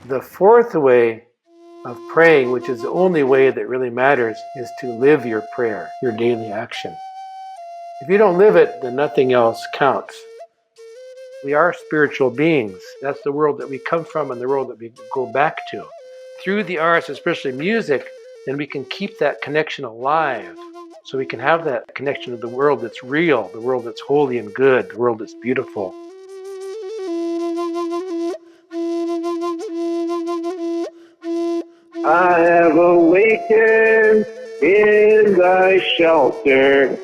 the fourth way of praying, which is the only way that really matters, is to live your prayer, your daily action. If you don't live it, then nothing else counts. We are spiritual beings. That's the world that we come from and the world that we go back to. Through the arts, especially music, then we can keep that connection alive. So we can have that connection to the world that's real, the world that's holy and good, the world that's beautiful. I have awakened in thy shelter,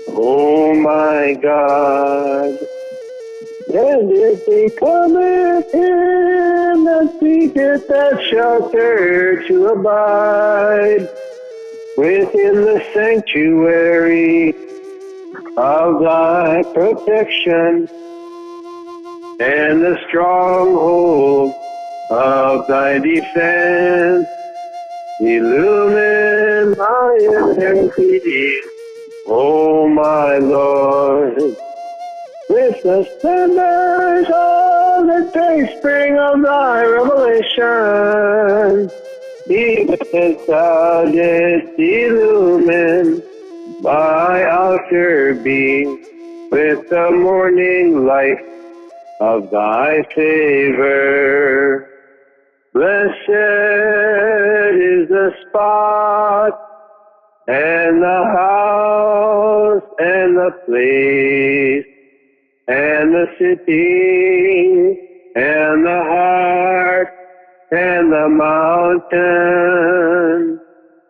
oh my God. And if he cometh in and seeketh that shelter to abide within the sanctuary of thy protection and the stronghold of thy defense, illumine my iniquity, O my Lord, with the splendors of the dayspring of thy revelation, even as thou didst illumine my outer being with the morning light of thy favor. Blessed is the spot and the house and the place and the city and the heart and the mountain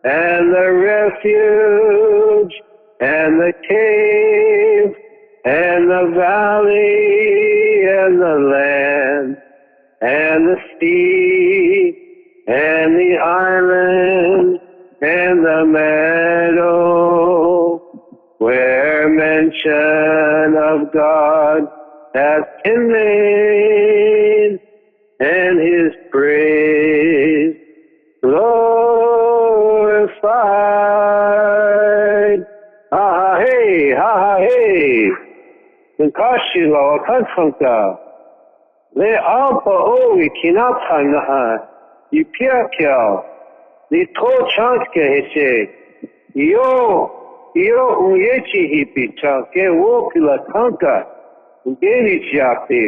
and the refuge and the cave and the valley and the land and the sea and the island and the meadow, where mention of God hath been made, and his praise glorified. Ha ha hey, ha ha hey. Nkashila wakantanka. Le alpa owi kinapa naha. Ipiakiao. Li to chanske hese. Yo unyechi hipi chanke wopila tanka. Ngeni chiapi.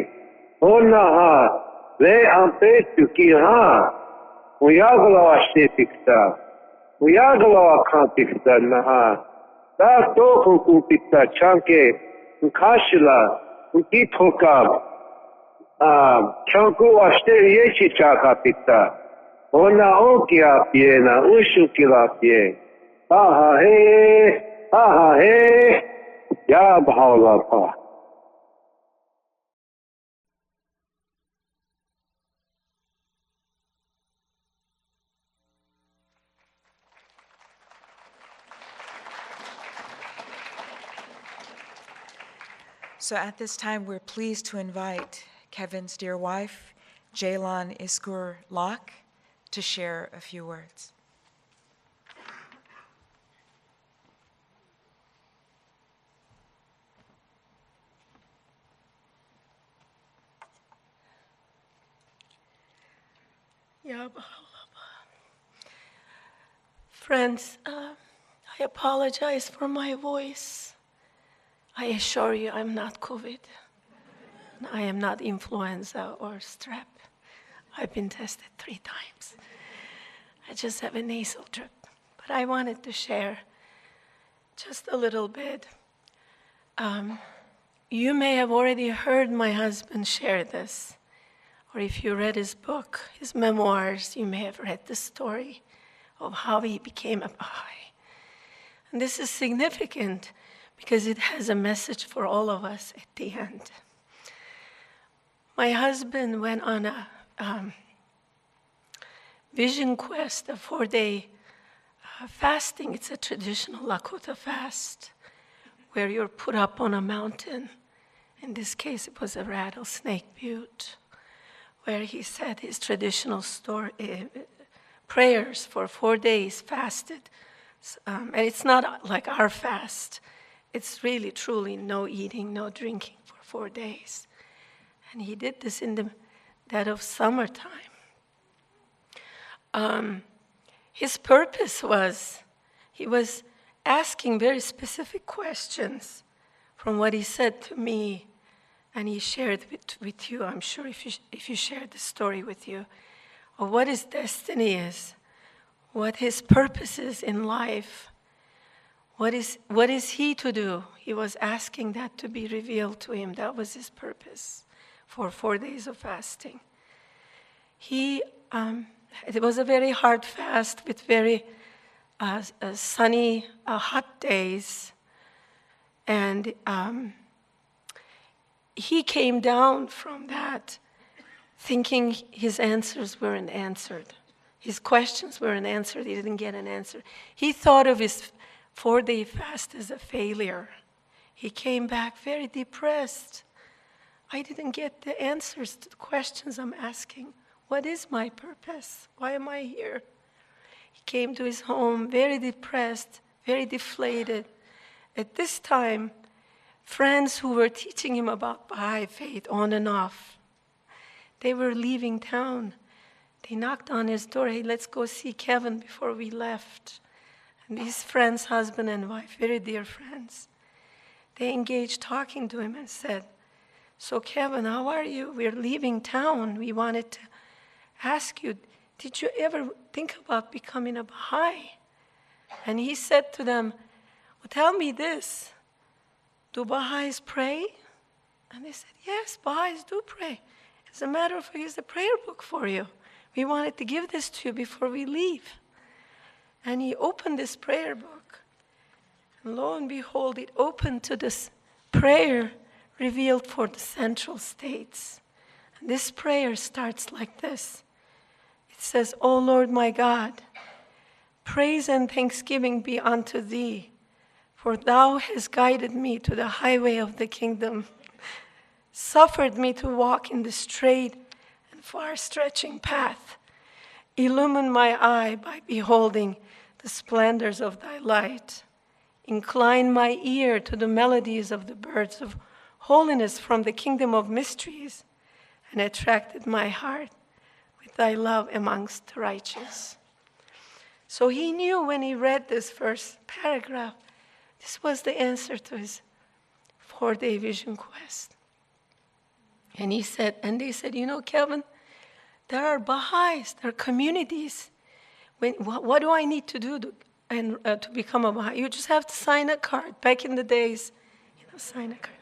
Onaha. Le ampe tukiha. Uyagala ashte pikta. Uyagala wakan pikta naha. Da to kunku pikta chanke. Nkashila. Unki tokab. Chanku ashte yechi chaka pikta. Ona okia pie na ushukila pie. Ha ha he. Ya Baha'u'llah pa. So at this time, we're pleased to invite Kevin's dear wife, Jaylon Iskur Locke, to share a few words. Ya Baha'u'llah. Friends, I apologize for my voice. I assure you I'm not COVID. I am not influenza or strep. I've been tested 3 times. I just have a nasal drip. But I wanted to share just a little bit. You may have already heard my husband share this. Or if you read his book, his memoirs, you may have read the story of how he became a Baha'i. And this is significant because it has a message for all of us at the end. My husband went on a vision quest, a 4-day fasting. It's a traditional Lakota fast where you're put up on a mountain. In this case, it was a rattlesnake butte, where he said his traditional prayers for 4 days, fasted. And it's not like our fast. It's really, truly no eating, no drinking for 4 days. And he did this in the dead of summertime. His purpose was, he was asking very specific questions from what he said to me, and he shared with you, I'm sure if you shared the story with you, of what his destiny is, what his purpose is in life, what is he to do? He was asking that to be revealed to him. That was his purpose for 4 days of fasting. It was a very hard fast with very sunny, hot days. And he came down from that thinking his answers weren't answered. His questions weren't answered. He didn't get an answer. He thought of his 4-day fast as a failure. He came back very depressed. I didn't get the answers to the questions I'm asking. What is my purpose? Why am I here? He came to his home very depressed, very deflated. At this time, friends who were teaching him about Baha'i faith on and off, they were leaving town. They knocked on his door, hey, let's go see Kevin before we left. And these friends, husband and wife, very dear friends, they engaged talking to him and said, so Kevin, how are you? We're leaving town. We wanted to ask you, did you ever think about becoming a Baha'i? And he said to them, well, tell me this, do Baha'is pray? And they said, yes, Baha'is do pray. As a matter of fact, here's a prayer book for you. We wanted to give this to you before we leave. And he opened this prayer book. And lo and behold, it opened to this prayer revealed for the Central States. And this prayer starts like this. It says, O Lord my God, praise and thanksgiving be unto thee, for thou hast guided me to the highway of the kingdom, suffered me to walk in the straight and far-stretching path. Illumine my eye by beholding the splendors of thy light. Incline my ear to the melodies of the birds of holiness from the kingdom of mysteries, and attracted my heart with thy love amongst the righteous. So he knew when he read this first paragraph, this was the answer to his 4-day vision quest. And they said, you know, Kevin, there are Baha'is, there are communities. What do I need to do to become a Baha'i? You just have to sign a card. Back in the days, sign a card.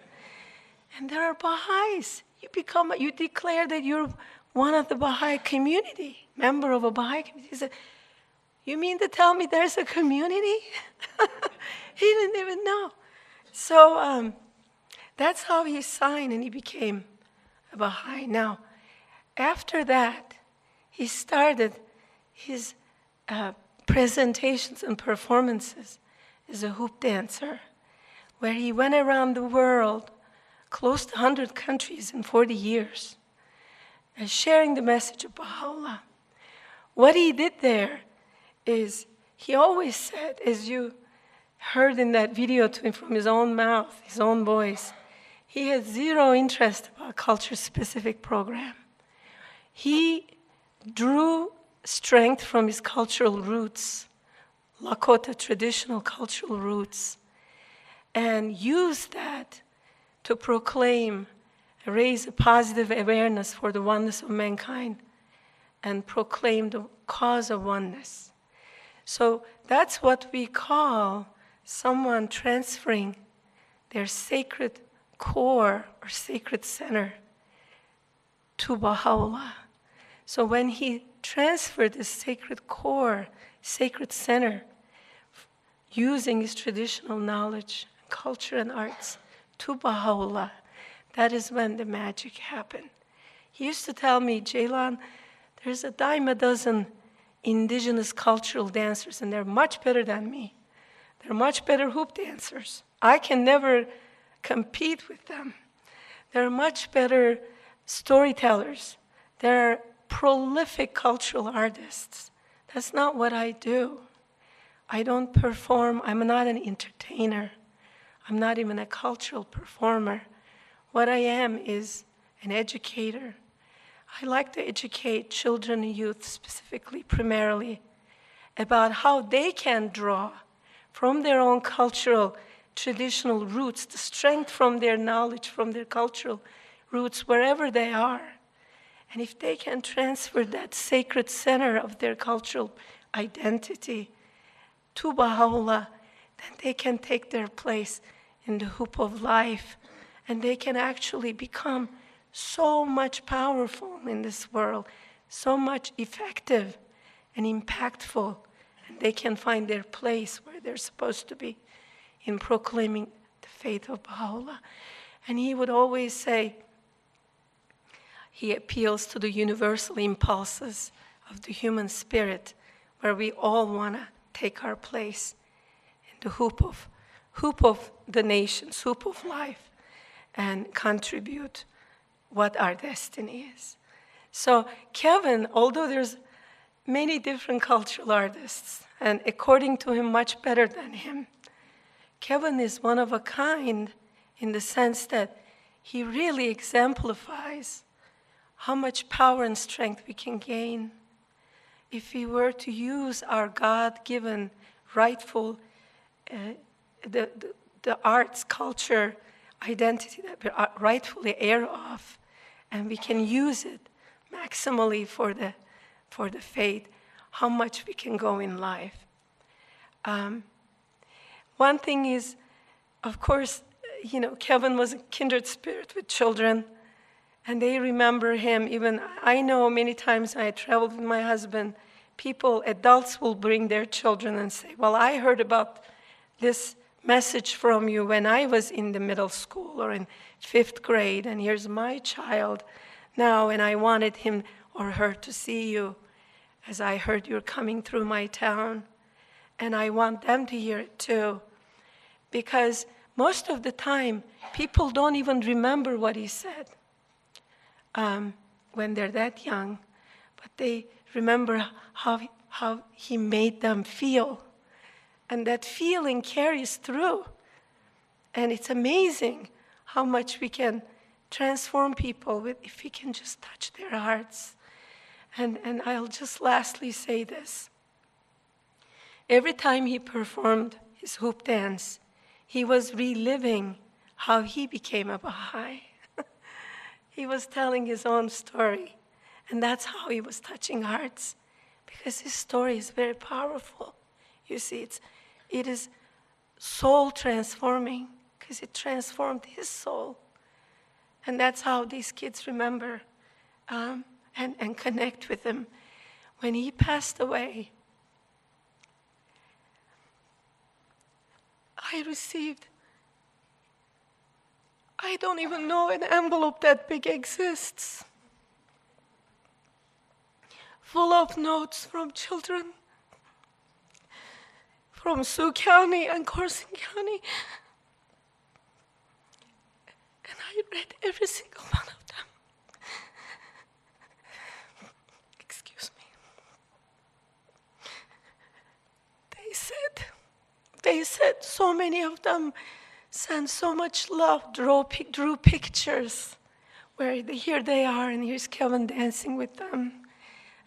And there are Baha'is. You declare that you're one of the Baha'i community, member of a Baha'i community. He said, you mean to tell me there's a community? He didn't even know. So that's how he signed and he became a Baha'i. Now, after that, he started his presentations and performances as a hoop dancer, where he went around the world, close to 100 countries in 40 years, sharing the message of Baha'u'llah. What he did there is, he always said, as you heard in that video to him from his own mouth, his own voice, he had zero interest about culture-specific program. He drew strength from his cultural roots, Lakota traditional cultural roots, and used that to proclaim, raise a positive awareness for the oneness of mankind, and proclaim the cause of oneness. So that's what we call someone transferring their sacred core or sacred center to Baha'u'llah. So when he transferred this sacred core, sacred center, using his traditional knowledge, culture, and arts to Baha'u'llah, that is when the magic happened. He used to tell me, Jaylan, there's a dime a dozen indigenous cultural dancers, and they're much better than me. They're much better hoop dancers. I can never compete with them. They're much better storytellers. They're prolific cultural artists. That's not what I do. I don't perform. I'm not an entertainer. I'm not even a cultural performer. What I am is an educator. I like to educate children and youth, specifically, primarily, about how they can draw from their own cultural, traditional roots, the strength from their knowledge, from their cultural roots, wherever they are. And if they can transfer that sacred center of their cultural identity to Baha'u'llah, then they can take their place in the hoop of life, and they can actually become so much powerful in this world, so much effective and impactful, and they can find their place where they're supposed to be in proclaiming the faith of Baha'u'llah. And he would always say, he appeals to the universal impulses of the human spirit, where we all want to take our place in the hoop of the nations, hoop of life, and contribute what our destiny is. So Kevin, although there's many different cultural artists, and according to him, much better than him, Kevin is one of a kind in the sense that he really exemplifies how much power and strength we can gain if we were to use our God-given, rightful, the arts, culture, identity that we rightfully heir of, and we can use it maximally for the faith, how much we can go in life. One thing is, of course, Kevin was a kindred spirit with children, And they remember him. Even I know many times I traveled with my husband, adults will bring their children and say, well, I heard about this message from you when I was in the middle school or in 5th grade, and here's my child now, and I wanted him or her to see you as I heard you're coming through my town. And I want them to hear it too. Because most of the time, people don't even remember what he said when they're that young, but they remember how he made them feel. And that feeling carries through. And it's amazing how much we can transform people if we can just touch their hearts. And I'll just lastly say this. Every time he performed his hoop dance, he was reliving how he became a Baha'i. He was telling his own story. And that's how he was touching hearts. Because his story is very powerful. You see, it is soul transforming because it transformed his soul. And that's how these kids remember and connect with him. When he passed away, I don't even know an envelope that big exists, full of notes from children from Sioux County and Carson County. And I read every single one of them. Excuse me. They said so many of them sent so much love, drew pictures where here they are, and here's Kevin dancing with them.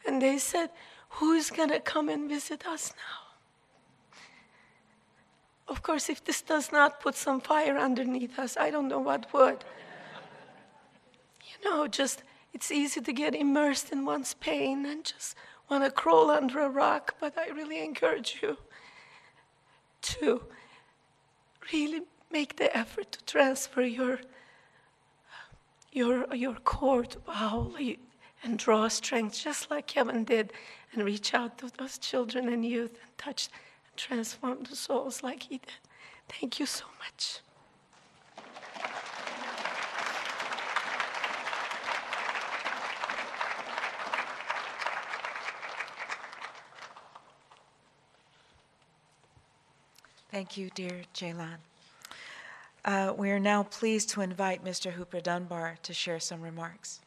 And they said, who's going to come and visit us now? Of course, if this does not put some fire underneath us, I don't know what would. It's easy to get immersed in one's pain and just want to crawl under a rock, but I really encourage you to really make the effort to transfer your core to Baha'u'llah and draw strength, just like Kevin did, and reach out to those children and youth and touch and transform the souls like he did. Thank you so much. Thank you, dear Jaylan. We are now pleased to invite Mr. Hooper Dunbar to share some remarks.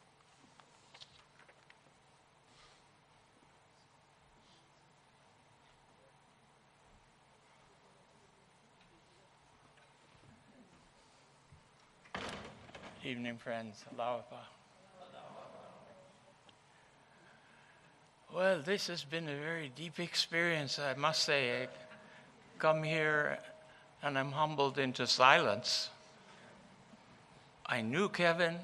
Evening, friends. Aloha. Well, this has been a very deep experience, I must say. I come here and I'm humbled into silence. I knew Kevin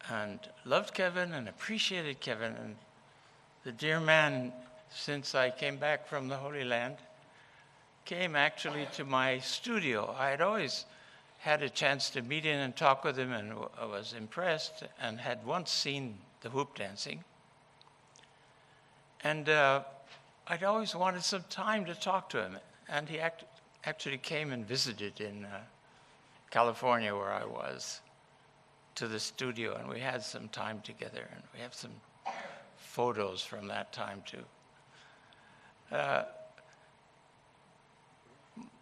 and loved Kevin and appreciated Kevin. And the dear man, since I came back from the Holy Land, came actually to my studio. I had always had a chance to meet him and talk with him, and I was impressed and had once seen the hoop dancing. And I'd always wanted some time to talk to him. And he actually came and visited in California, where I was, to the studio, and we had some time together, and we have some photos from that time too.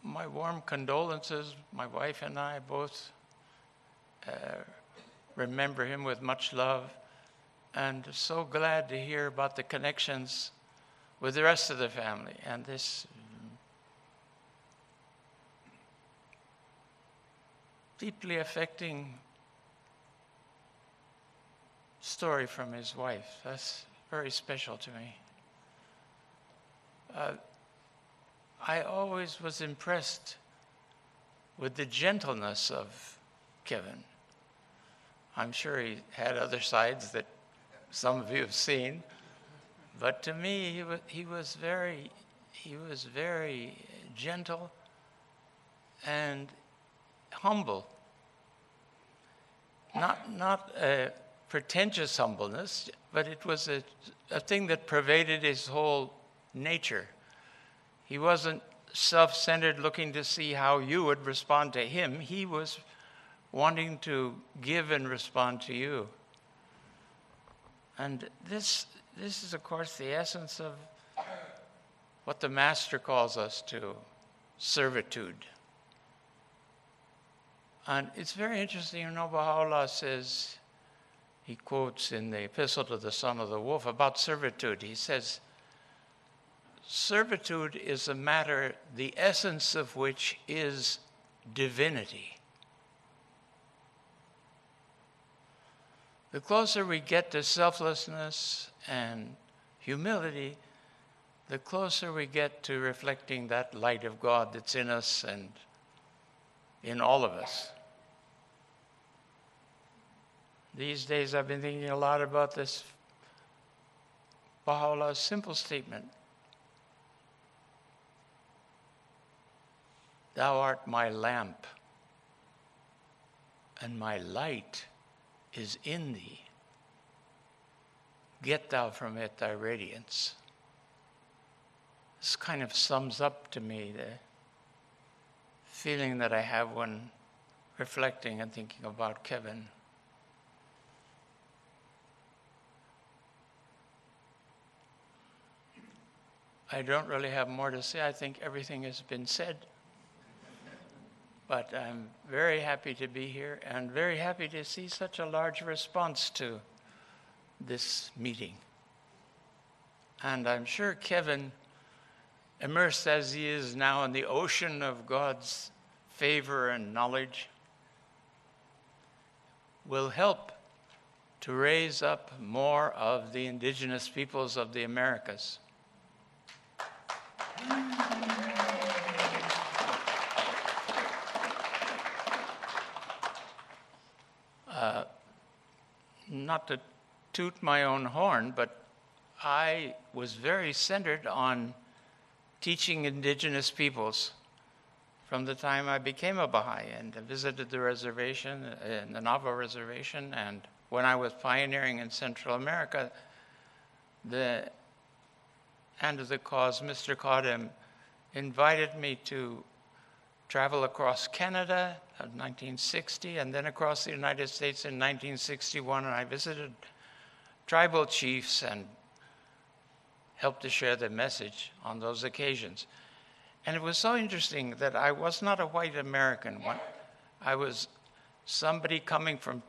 My warm condolences. My wife and I both remember him with much love, and so glad to hear about the connections with the rest of the family and this deeply affecting story from his wife. That's very special to me. I always was impressed with the gentleness of Kevin. I'm sure he had other sides that some of you have seen, but to me, he was very gentle and humble. not a pretentious humbleness, but it was a thing that pervaded his whole nature. He wasn't self-centered looking to see how you would respond to him. He was wanting to give and respond to you. And this is, of course, the essence of what the Master calls us to, servitude. And it's very interesting, Baha'u'llah says, he quotes in the Epistle to the Son of the Wolf about servitude. He says, servitude is a matter, the essence of which is divinity. The closer we get to selflessness and humility, the closer we get to reflecting that light of God that's in us and in all of us. These days I've been thinking a lot about this Baha'u'llah's simple statement. Thou art my lamp, and my light is in thee. Get thou from it thy radiance. This kind of sums up to me the feeling that I have when reflecting and thinking about Kevin. I don't really have more to say. I think everything has been said. But I'm very happy to be here and very happy to see such a large response to this meeting. And I'm sure Kevin, immersed as he is now in the ocean of God's favor and knowledge, will help to raise up more of the indigenous peoples of the Americas. Not to toot my own horn, but I was very centered on teaching indigenous peoples from the time I became a Baha'i and visited the reservation, the Navajo reservation, and when I was pioneering in Central America, the Hand of the Cause, Mr. Codem, invited me to travel across Canada in 1960 and then across the United States in 1961, and I visited tribal chiefs and helped to share the message on those occasions. And it was so interesting that I was not a white American. I was somebody coming from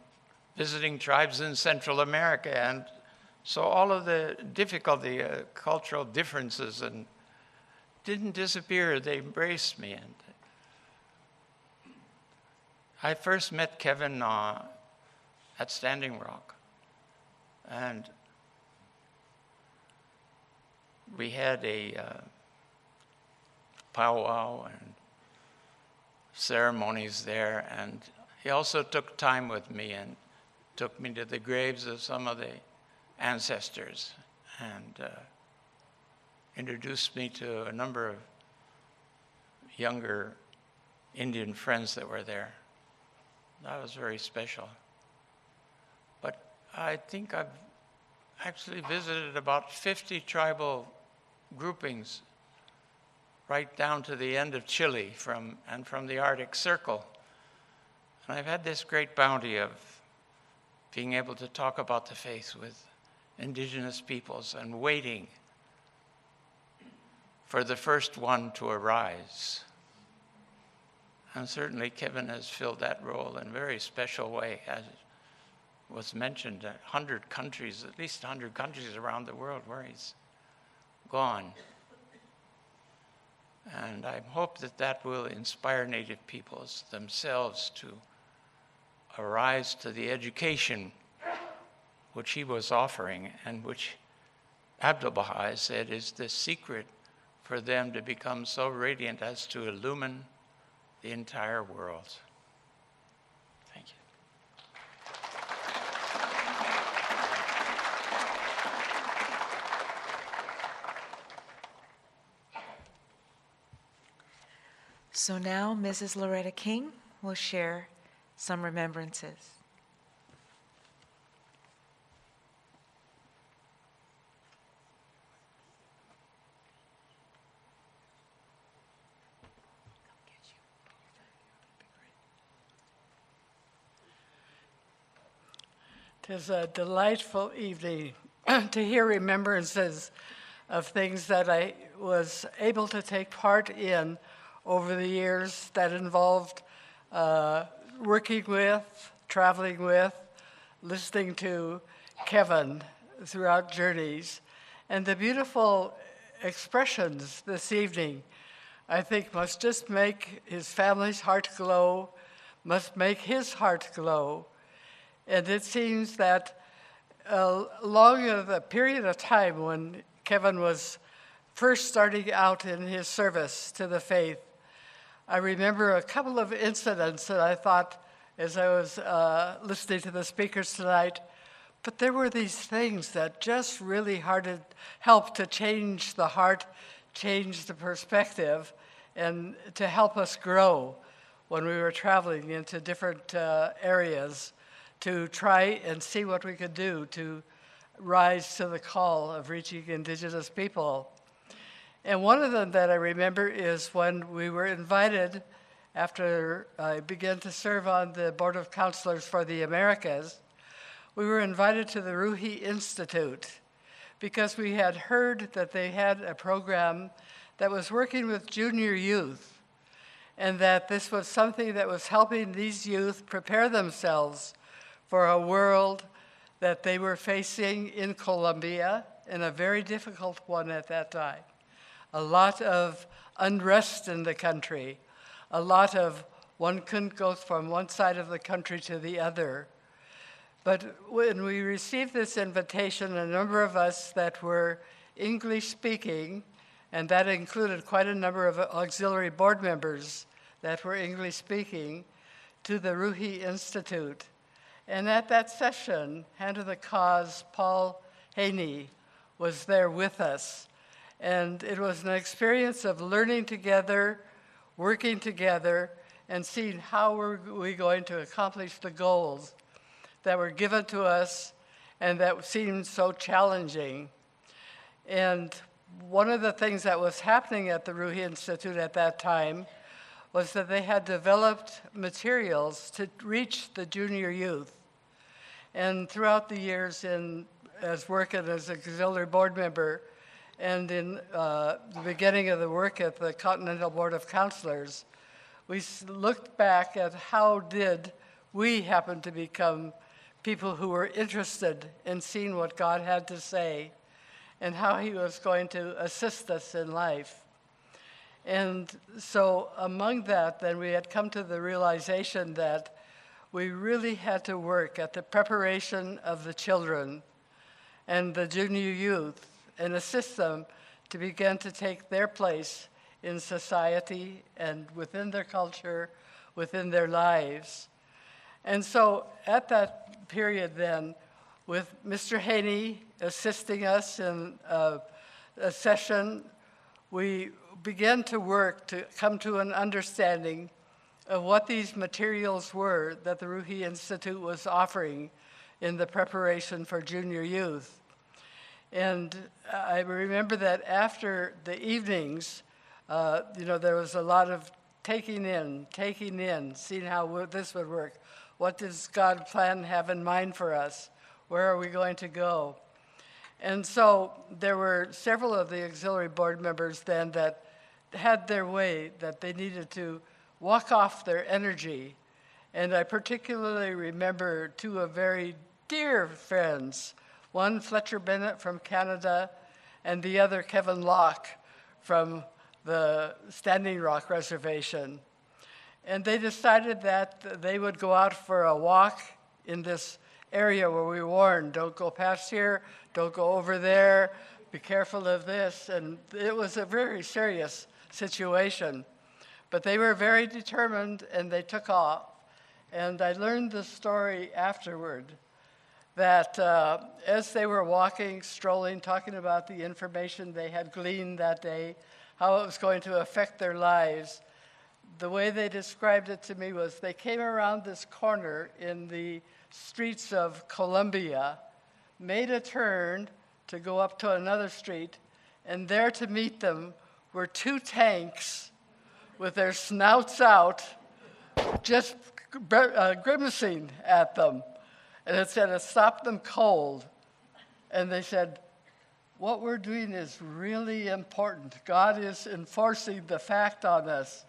visiting tribes in Central America, and so all of the difficulty, cultural differences, and didn't disappear. They embraced me. And I first met Kevin at Standing Rock, and we had a powwow and ceremonies there, and he also took time with me and took me to the graves of some of the ancestors and introduced me to a number of younger Indian friends that were there. That was very special. But I think I've actually visited about 50 tribal groupings right down to the end of Chile from the Arctic Circle. And I've had this great bounty of being able to talk about the faith with indigenous peoples and waiting for the first one to arise. And certainly Kevin has filled that role in a very special way, as was mentioned, 100 countries, at least 100 countries around the world where he's gone. And I hope that that will inspire Native peoples themselves to arise to the education which he was offering and which Abdu'l-Baha said is the secret for them to become so radiant as to illumine the entire world. Thank you. So now Mrs. Loretta King will share some remembrances. 'Tis a delightful evening to hear remembrances of things that I was able to take part in over the years that involved working with, traveling with, listening to Kevin throughout journeys. And the beautiful expressions this evening, I think, must just make his family's heart glow, must make his heart glow. And it seems that along the period of time when Kevin was first starting out in his service to the faith, I remember a couple of incidents that I thought, as I was listening to the speakers tonight, but there were these things that just really helped to change the heart, change the perspective, and to help us grow when we were traveling into different areas to try and see what we could do to rise to the call of reaching Indigenous people. And one of them that I remember is when we were invited, after I began to serve on the Board of Counselors for the Americas, we were invited to the Ruhi Institute because we had heard that they had a program that was working with junior youth, and that this was something that was helping these youth prepare themselves for a world that they were facing in Colombia, and a very difficult one at that time. A lot of unrest in the country, a lot of one couldn't go from one side of the country to the other. But when we received this invitation, a number of us that were English speaking, and that included quite a number of auxiliary board members that were English speaking, to the Ruhi Institute. And at that session, Hand of the Cause, Paul Haney was there with us. And it was an experience of learning together, working together, and seeing how were we going to accomplish the goals that were given to us and that seemed so challenging. And one of the things that was happening at the Ruhi Institute at that time was that they had developed materials to reach the junior youth. And throughout the years as working as an auxiliary board member and in the beginning of the work at the Continental Board of Counselors, we looked back at how did we happen to become people who were interested in seeing what God had to say and how he was going to assist us in life. And so among that, then we had come to the realization that we really had to work at the preparation of the children and the junior youth and assist them to begin to take their place in society and within their culture, within their lives. And so at that period then, with Mr. Haney assisting us in a session, we began to work to come to an understanding of what these materials were that the Ruhi Institute was offering in the preparation for junior youth. And I remember that after the evenings, there was a lot of taking in, seeing how this would work. What does God plan have in mind for us? Where are we going to go? And so there were several of the auxiliary board members then that had their way that they needed to walk off their energy. And I particularly remember two of very dear friends, one Fletcher Bennett from Canada and the other Kevin Locke from the Standing Rock Reservation. And they decided that they would go out for a walk in this area where we warned, don't go past here, don't go over there, be careful of this. And it was a very serious situation. But they were very determined and they took off. And I learned the story afterward that as they were walking, strolling, talking about the information they had gleaned that day, how it was going to affect their lives, the way they described it to me was they came around this corner in the streets of Colombia, made a turn to go up to another street, and there to meet them were two tanks with their snouts out, just grimacing at them. And it said it stopped them cold. And they said, what we're doing is really important. God is enforcing the fact on us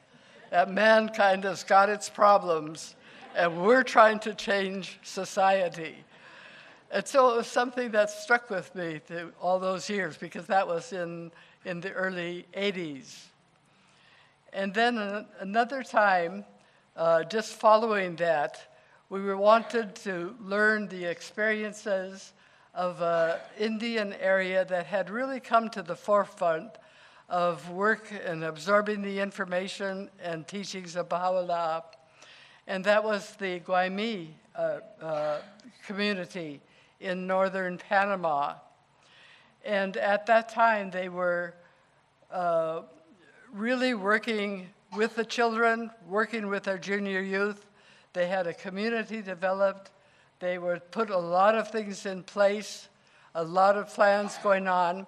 that mankind has got its problems, and we're trying to change society. And so it was something that stuck with me through all those years, because that was in the early 80s. And then another time, just following that, we were wanted to learn the experiences of an Indian area that had really come to the forefront of work and absorbing the information and teachings of Baha'u'llah. And that was the Guaymi community in northern Panama. And at that time, they were really working with the children, working with our junior youth. They had a community developed. They would put a lot of things in place, a lot of plans going on.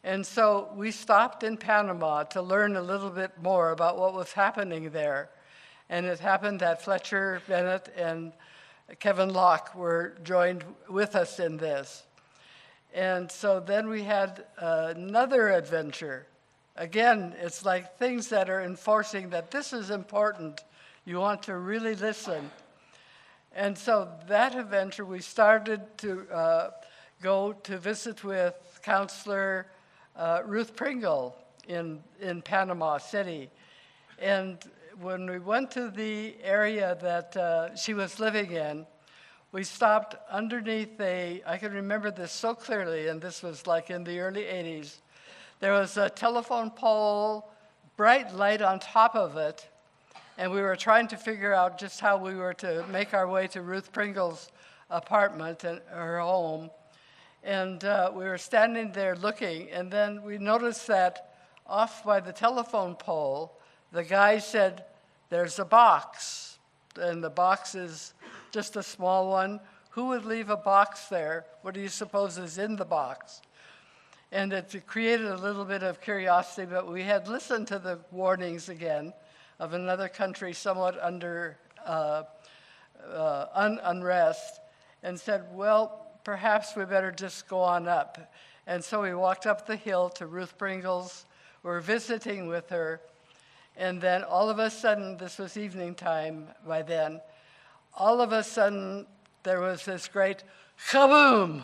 And so we stopped in Panama to learn a little bit more about what was happening there. And it happened that Fletcher Bennett and Kevin Locke were joined with us in this. And so then we had another adventure. Again, it's like things that are enforcing that this is important. You want to really listen. And so that adventure, we started to go to visit with Counselor Ruth Pringle in Panama City. And when we went to the area that she was living in, we stopped underneath I can remember this so clearly, and this was like in the early 80s. There was a telephone pole, bright light on top of it, and we were trying to figure out just how we were to make our way to Ruth Pringle's apartment and her home. And we were standing there looking, and then we noticed that off by the telephone pole, the guy said, there's a box, and the box is just a small one. Who would leave a box there? What do you suppose is in the box? And it created a little bit of curiosity, but we had listened to the warnings again of another country somewhat under unrest, and said, well, perhaps we better just go on up. And so we walked up the hill to Ruth Pringle's. We were visiting with her. And then all of a sudden, this was evening time by then, all of a sudden there was this great kaboom.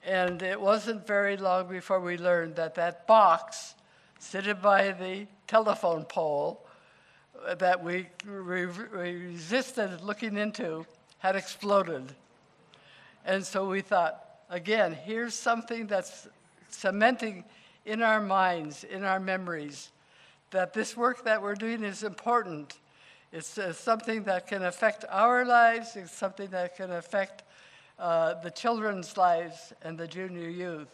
And it wasn't very long before we learned that that box sitting by the telephone pole that we resisted looking into had exploded. And so we thought, again, here's something that's cementing in our minds, in our memories, that this work that we're doing is important. It's something that can affect our lives. It's something that can affect the children's lives and the junior youth.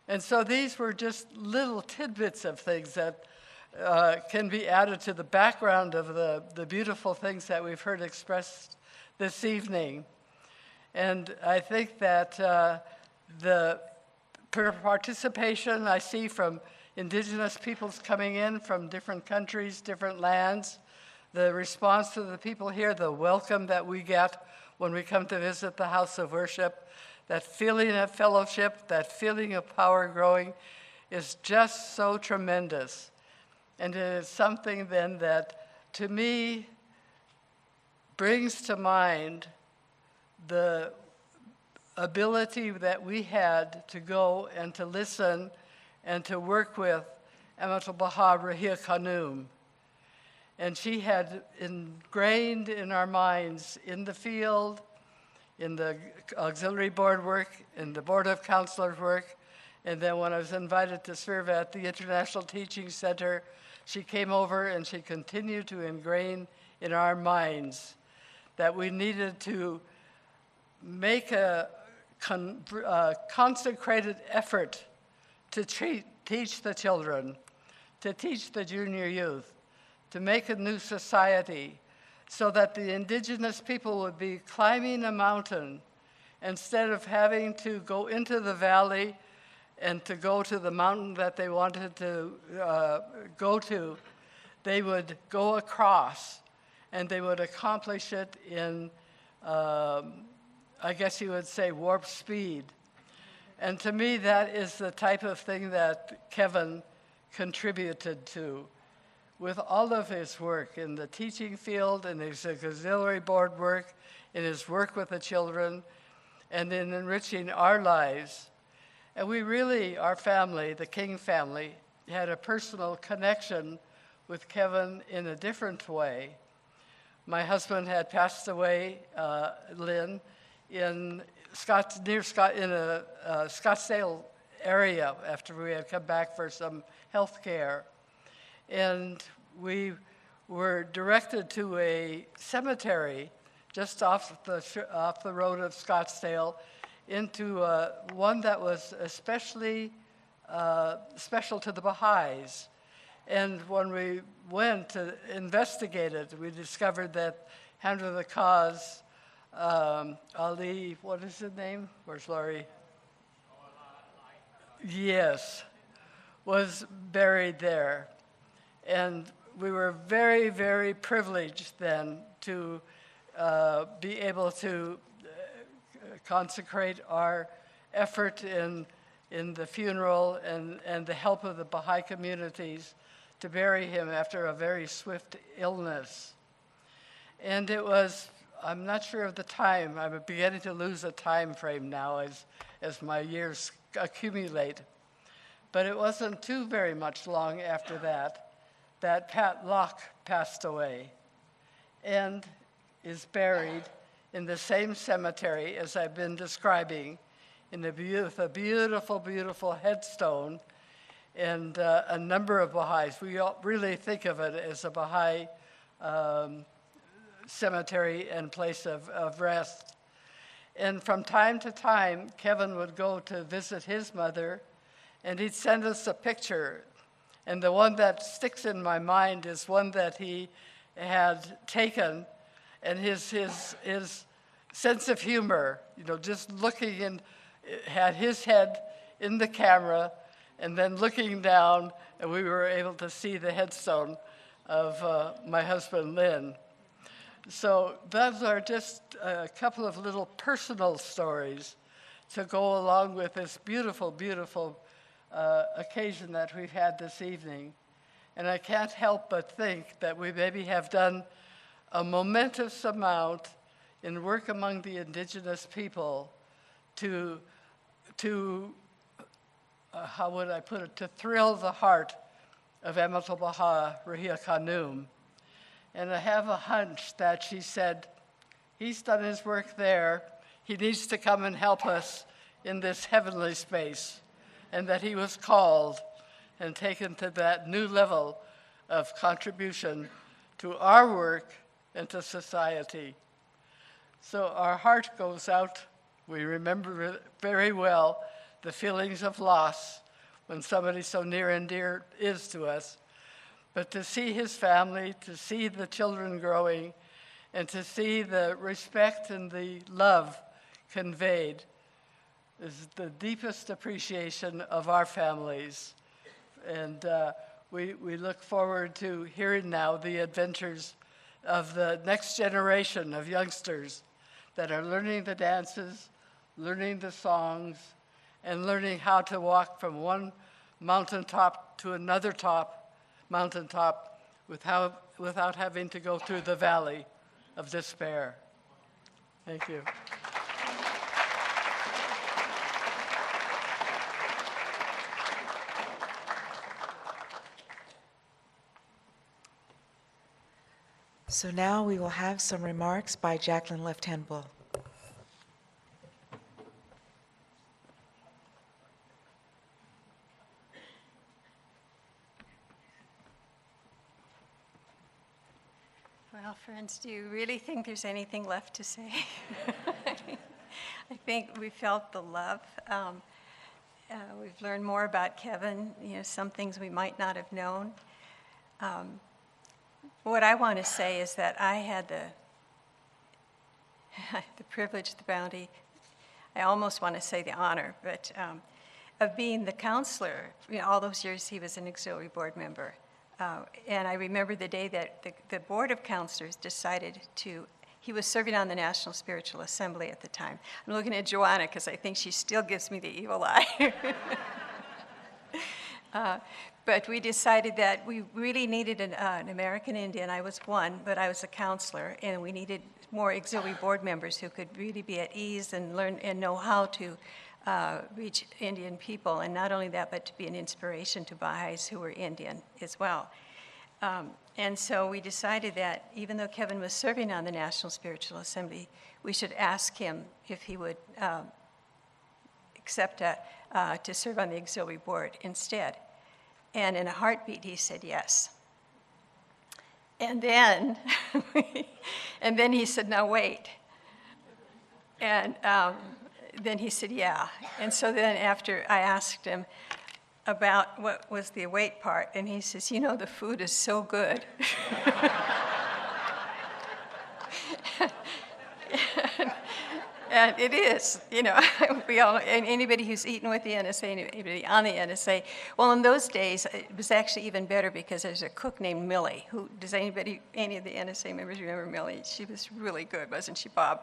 And so these were just little tidbits of things that can be added to the background of the beautiful things that we've heard expressed this evening. And I think that the participation I see from Indigenous peoples coming in from different countries, different lands, the response to the people here, the welcome that we get when we come to visit the House of Worship, that feeling of fellowship, that feeling of power growing is just so tremendous. And it is something then that, to me, brings to mind the ability that we had to go and to listen and to work with Amatul Baha Rahia Khanum. And she had ingrained in our minds, in the field, in the auxiliary board work, in the board of counselors work, and then when I was invited to serve at the International Teaching Center, she came over and she continued to ingrain in our minds that we needed to make a consecrated effort to teach the children, to teach the junior youth, to make a new society so that the indigenous people would be climbing a mountain instead of having to go into the valley and to go to the mountain that they wanted to go to. They would go across and they would accomplish it in I guess you would say, warp speed. And to me, that is the type of thing that Kevin contributed to with all of his work in the teaching field, in his auxiliary board work, in his work with the children, and in enriching our lives. And we really, our family, the King family, had a personal connection with Kevin in a different way. My husband had passed away, Lynn, in a Scottsdale area after we had come back for some health care. And we were directed to a cemetery just off the road of Scottsdale into one that was especially special to the Baha'is. And when we went to investigate it, we discovered that hand of the cause, Ali, what is his name? Where's Laurie? Yes, was buried there. And we were very, very privileged then to be able to consecrate our effort in the funeral and the help of the Baha'i communities to bury him after a very swift illness. And it was, I'm not sure of the time, I'm beginning to lose a time frame now as my years accumulate. But it wasn't too very much long after that Pat Locke passed away and is buried in the same cemetery as I've been describing, in a beautiful, beautiful headstone, and a number of Baha'is. We all really think of it as a Baha'i cemetery and place of rest. And from time to time, Kevin would go to visit his mother, and he'd send us a picture. And the one that sticks in my mind is one that he had taken, and his sense of humor, just looking and had his head in the camera and then looking down, and we were able to see the headstone of my husband, Lynn. So those are just a couple of little personal stories to go along with this beautiful, beautiful occasion that we've had this evening. And I can't help but think that we maybe have done a momentous amount in work among the indigenous people to how would I put it, to thrill the heart of Amatul Baha Rahia Khanum. And I have a hunch that she said, he's done his work there, he needs to come and help us in this heavenly space, and that he was called and taken to that new level of contribution to our work and to society. So our heart goes out. We remember very well the feelings of loss when somebody so near and dear is to us. But to see his family, to see the children growing, and to see the respect and the love conveyed is the deepest appreciation of our families. And we look forward to hearing now the adventures of the next generation of youngsters that are learning the dances, learning the songs, and learning how to walk from one mountaintop to another mountaintop without having to go through the valley of despair. Thank you. So now we will have some remarks by Jacqueline Left Hand Bull. Well, friends, do you really think there's anything left to say? I think we felt the love. We've learned more about Kevin, some things we might not have known. What I want to say is that I had the privilege, the bounty, I almost want to say the honor, but of being the counselor. All those years he was an auxiliary board member. And I remember the day that the Board of Counselors decided to He was serving on the National Spiritual Assembly at the time. I'm looking at Joanna because I think she still gives me the evil eye. But we decided that we really needed an American Indian. I was one, but I was a counselor, and we needed more auxiliary board members who could really be at ease and learn and know how to reach Indian people, and not only that, but to be an inspiration to Baha'is who were Indian as well. And so we decided that even though Kevin was serving on the National Spiritual Assembly, we should ask him if he would accept to serve on the auxiliary board instead. And in a heartbeat, he said yes. And then, and then he said, "Now wait." And then he said, "Yeah." And so then after I asked him about what was the wait part, and he says, "You know, the food is so good." And it is, you know, we all, and anybody who's eaten with the NSA, anybody on the NSA, well, in those days, it was actually even better because there's a cook named Millie. Does any of the NSA members remember Millie? She was really good, wasn't she, Bob?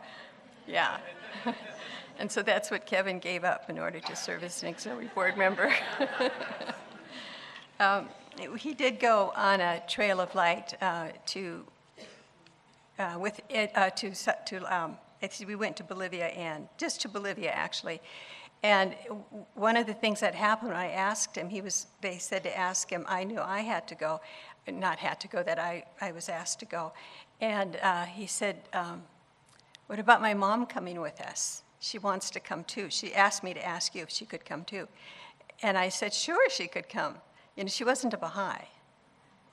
Yeah. And so that's what Kevin gave up in order to serve as an auxiliary board member. He did go on a trail of light we went to Bolivia, and just to Bolivia actually. And one of the things that happened when I asked him, they said to ask him, I knew I had to go, not had to go, that I was asked to go. And he said, "What about my mom coming with us? She wants to come too. She asked me to ask you if she could come too." And I said, "Sure, she could come." You know, she wasn't a Baha'i.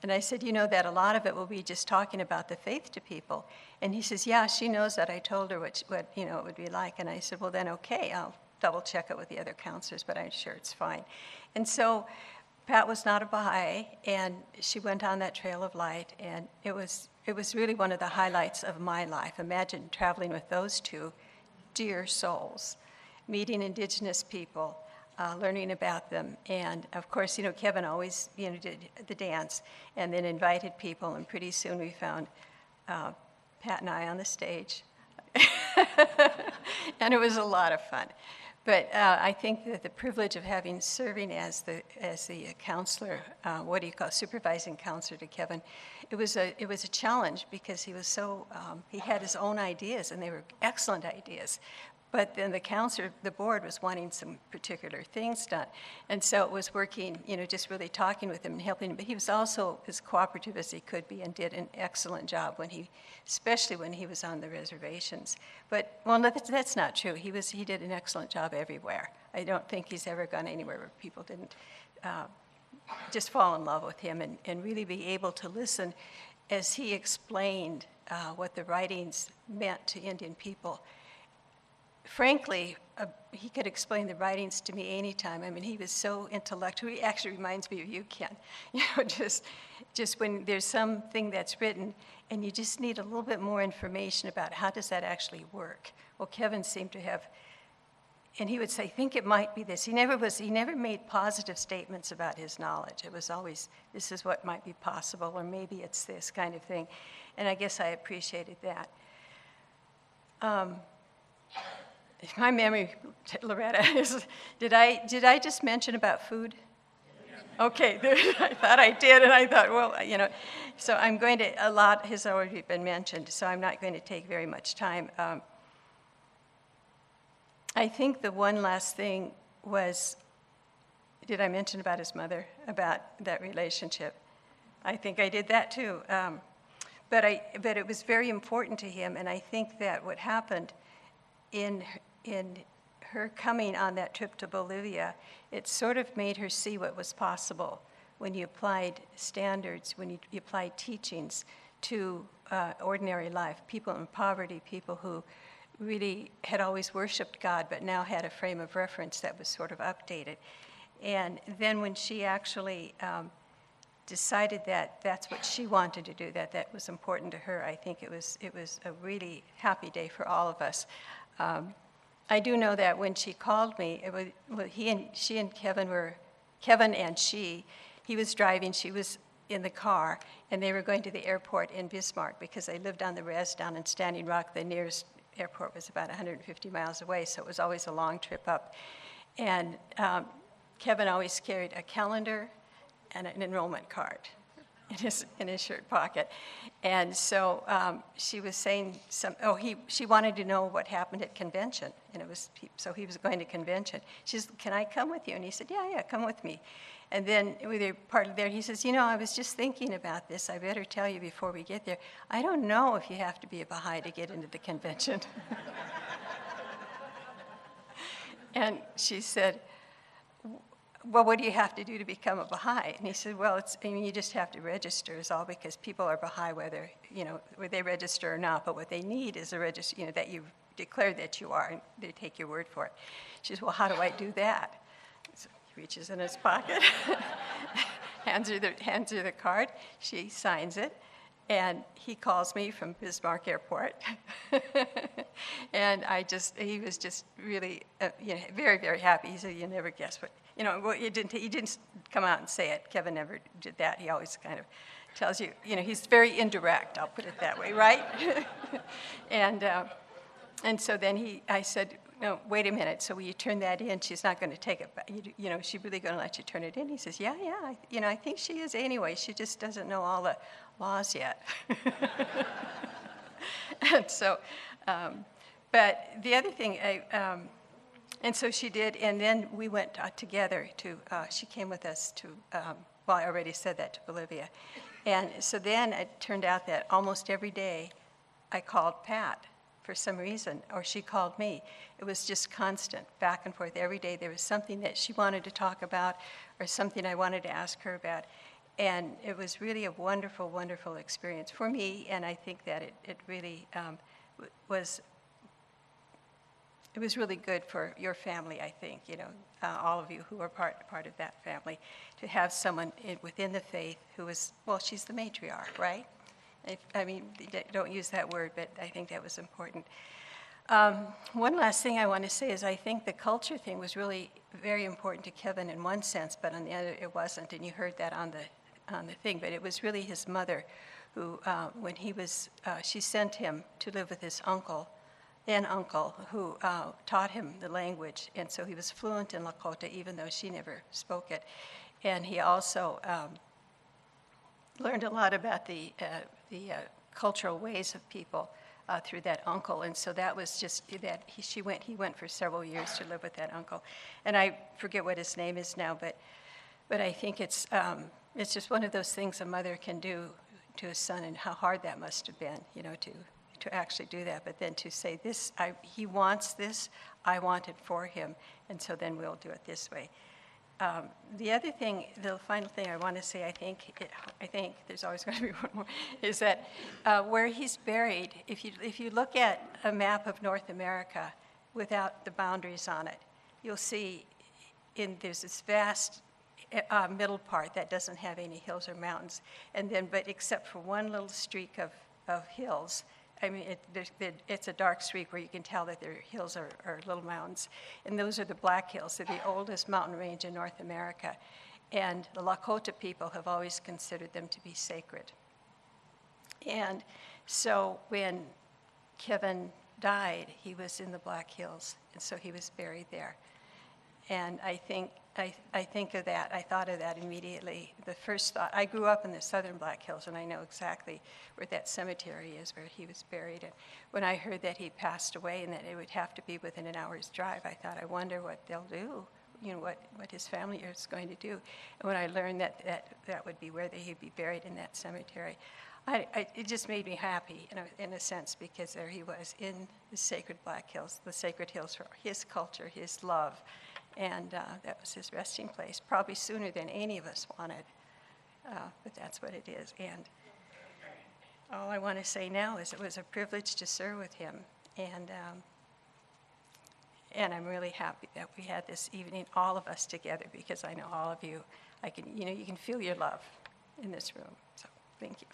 And I said, "You know that a lot of it will be just talking about the faith to people." And he says, "Yeah, she knows that. I told her what you know it would be like." And I said, "Well, then okay, I'll double check it with the other counselors, but I'm sure it's fine." And so Pat was not a Baha'i, and she went on that trail of light, and it was really one of the highlights of my life. Imagine traveling with those two dear souls, meeting Indigenous people, learning about them. And of course, you know, Kevin always, you know, did the dance and then invited people, and pretty soon we found Pat and I on the stage. And it was a lot of fun. But I think that the privilege of serving as the counselor, supervising counselor to Kevin, it was a challenge because he was so, he had his own ideas, and they were excellent ideas. But then the board was wanting some particular things done. And so it was working, you know, just really talking with him and helping him. But he was also as cooperative as he could be and did an excellent job especially when he was on the reservations. But, well, that's not true. He did an excellent job everywhere. I don't think he's ever gone anywhere where people didn't just fall in love with him and really be able to listen as he explained what the writings meant to Indian people. Frankly, he could explain the writings to me anytime. I mean, he was so intellectual. He actually reminds me of you, Ken. You know, just when there's something that's written and you just need a little bit more information about how does that actually work. Well, Kevin seemed to have, and he would say, "Think it might be this." He never made positive statements about his knowledge. It was always, this is what might be possible, or maybe it's this kind of thing. And I guess I appreciated that. My memory, Loretta, did I just mention about food? Okay, I thought I did, and I thought, well, you know, so I'm going to, a lot has already been mentioned, so I'm not going to take very much time. I think the one last thing was, did I mention about his mother, about that relationship? I think I did that too. But it was very important to him, and I think that what happened in her coming on that trip to Bolivia, it sort of made her see what was possible when you applied standards, when you applied teachings to ordinary life, people in poverty, people who really had always worshiped God but now had a frame of reference that was sort of updated. And then when she actually decided that that's what she wanted to do, that was important to her, I think it was a really happy day for all of us. I do know that when she called me, Kevin and she, he was driving, she was in the car, and they were going to the airport in Bismarck because they lived on the res down in Standing Rock. The nearest airport was about 150 miles away, so it was always a long trip up. And Kevin always carried a calendar and an enrollment card in his shirt pocket. And so she was saying she wanted to know what happened at convention, and so he was going to convention. She said, "Can I come with you?" And he said, "Yeah, come with me." And then with a part there, he says, "I was just thinking about this. I better tell you before we get there. I don't know if you have to be a Baha'i to get into the convention." And she said, "Well, what do you have to do to become a Baha'i?" And he said, "Well, you just have to register is all, because people are Baha'i whether they register or not, but what they need is a register, that you declare that you are, and they take your word for it." She says, "Well, how do I do that?" So he reaches in his pocket, hands her the card, she signs it, and he calls me from Bismarck Airport. And he was just really, very, very happy. He said, "You never guess what, well, you didn't come out and say it. Kevin never did that. He always kind of tells you, he's very indirect, I'll put it that way, right?" And so then I said, "No, wait a minute. So will you turn that in? She's not going to take it back. She's really going to let you turn it in?" He says, "Yeah. I think she is anyway. She just doesn't know all the laws yet." And so, but the other thing, and so she did, and then we went together she came with us to, I already said that, to Bolivia. And so then it turned out that almost every day I called Pat for some reason, or she called me. It was just constant, back and forth. Every day there was something that she wanted to talk about or something I wanted to ask her about. And it was really a wonderful, wonderful experience for me, and I think that it really was really good for your family, I think, all of you who are part of that family, to have someone within the faith who was, she's the matriarch, right? Don't use that word, but I think that was important. One last thing I want to say is I think the culture thing was really very important to Kevin in one sense, but on the other it wasn't, and you heard that on the thing. But it was really his mother who, when he was, she sent him to live with his uncle who taught him the language, and so he was fluent in Lakota, even though she never spoke it. And he also learned a lot about the cultural ways of people through that uncle, and so that was just that he went for several years to live with that uncle, and I forget what his name is now, but I think it's just one of those things a mother can do to a son, and how hard that must have been, to actually do that, but then to say this, he wants this, I want it for him, and so then we'll do it this way. The other thing, the final thing I want to say, I think there's always going to be one more, is that where he's buried, if you look at a map of North America without the boundaries on it, you'll see there's this vast middle part that doesn't have any hills or mountains, but except for one little streak of hills. It's a dark streak where you can tell that their hills are little mountains. And those are the Black Hills. They're the oldest mountain range in North America. And the Lakota people have always considered them to be sacred. And so when Kevin died, he was in the Black Hills, and so he was buried there. And I think of that, I thought of that immediately. The first thought, I grew up in the southern Black Hills, and I know exactly where that cemetery is, where he was buried. And when I heard that he passed away and that it would have to be within an hour's drive, I thought, I wonder what they'll do, what his family is going to do. And when I learned that would be where he'd be buried, in that cemetery, it just made me happy, in a sense, because there he was in the sacred Black Hills, the sacred hills for his culture, his love. And that was his resting place, probably sooner than any of us wanted. But that's what it is. And all I want to say now is it was a privilege to serve with him. And I'm really happy that we had this evening, all of us together, because I know all of you, you can feel your love in this room. So thank you.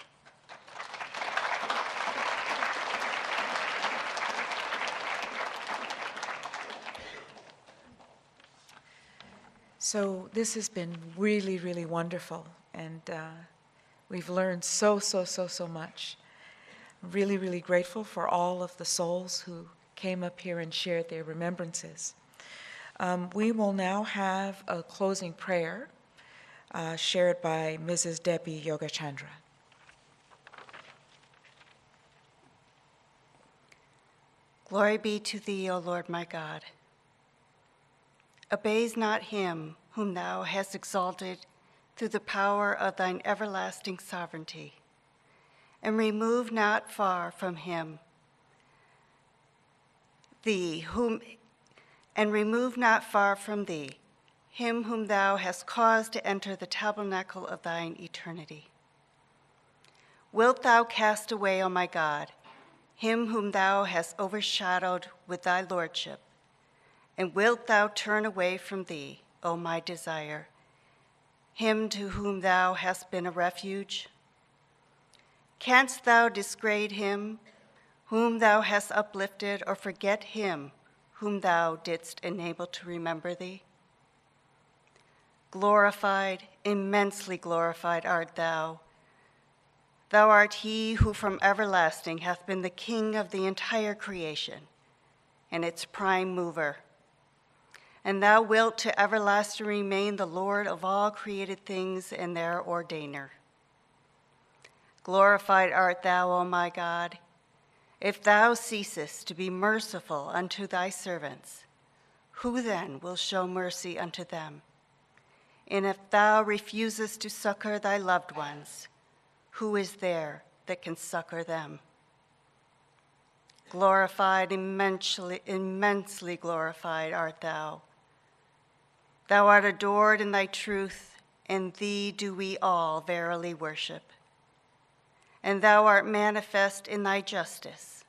So this has been really, really wonderful, and We've learned so much. Really, really grateful for all of the souls who came up here and shared their remembrances. We will now have a closing prayer shared by Mrs. Debbie Yogachandra. Glory be to thee, O Lord my God. Abase not him whom thou hast exalted through the power of thine everlasting sovereignty, and remove not far from him him whom thou hast caused to enter the tabernacle of thine eternity. Wilt thou cast away, O my God, him whom thou hast overshadowed with thy lordship, and wilt thou turn away from thee, O my desire, him to whom thou hast been a refuge? Canst thou disgrade him whom thou hast uplifted, or forget him whom thou didst enable to remember thee? Glorified, immensely glorified art thou. Thou art he who from everlasting hath been the king of the entire creation and its prime mover. And thou wilt to everlasting remain the Lord of all created things and their ordainer. Glorified art thou, O my God. If thou ceasest to be merciful unto thy servants, who then will show mercy unto them? And if thou refusest to succor thy loved ones, who is there that can succor them? Glorified, immensely glorified art thou. Thou art adored in thy truth, and thee do we all verily worship. And thou art manifest in thy justice,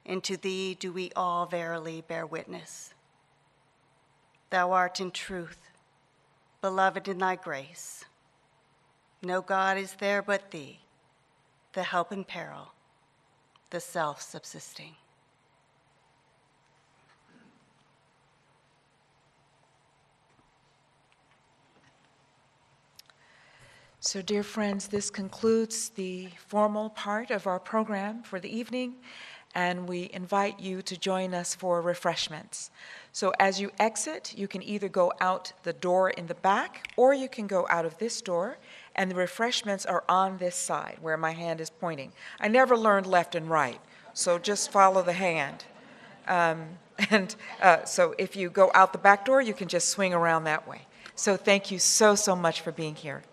and to thee do we all verily bear witness. Thou art in truth, beloved in thy grace. No God is there but thee, the help in peril, the self-subsisting. So, dear friends, this concludes the formal part of our program for the evening, and we invite you to join us for refreshments. So as you exit, you can either go out the door in the back, or you can go out of this door, and the refreshments are on this side where my hand is pointing. I never learned left and right, so just follow the hand. So if you go out the back door, you can just swing around that way. So thank you so much for being here.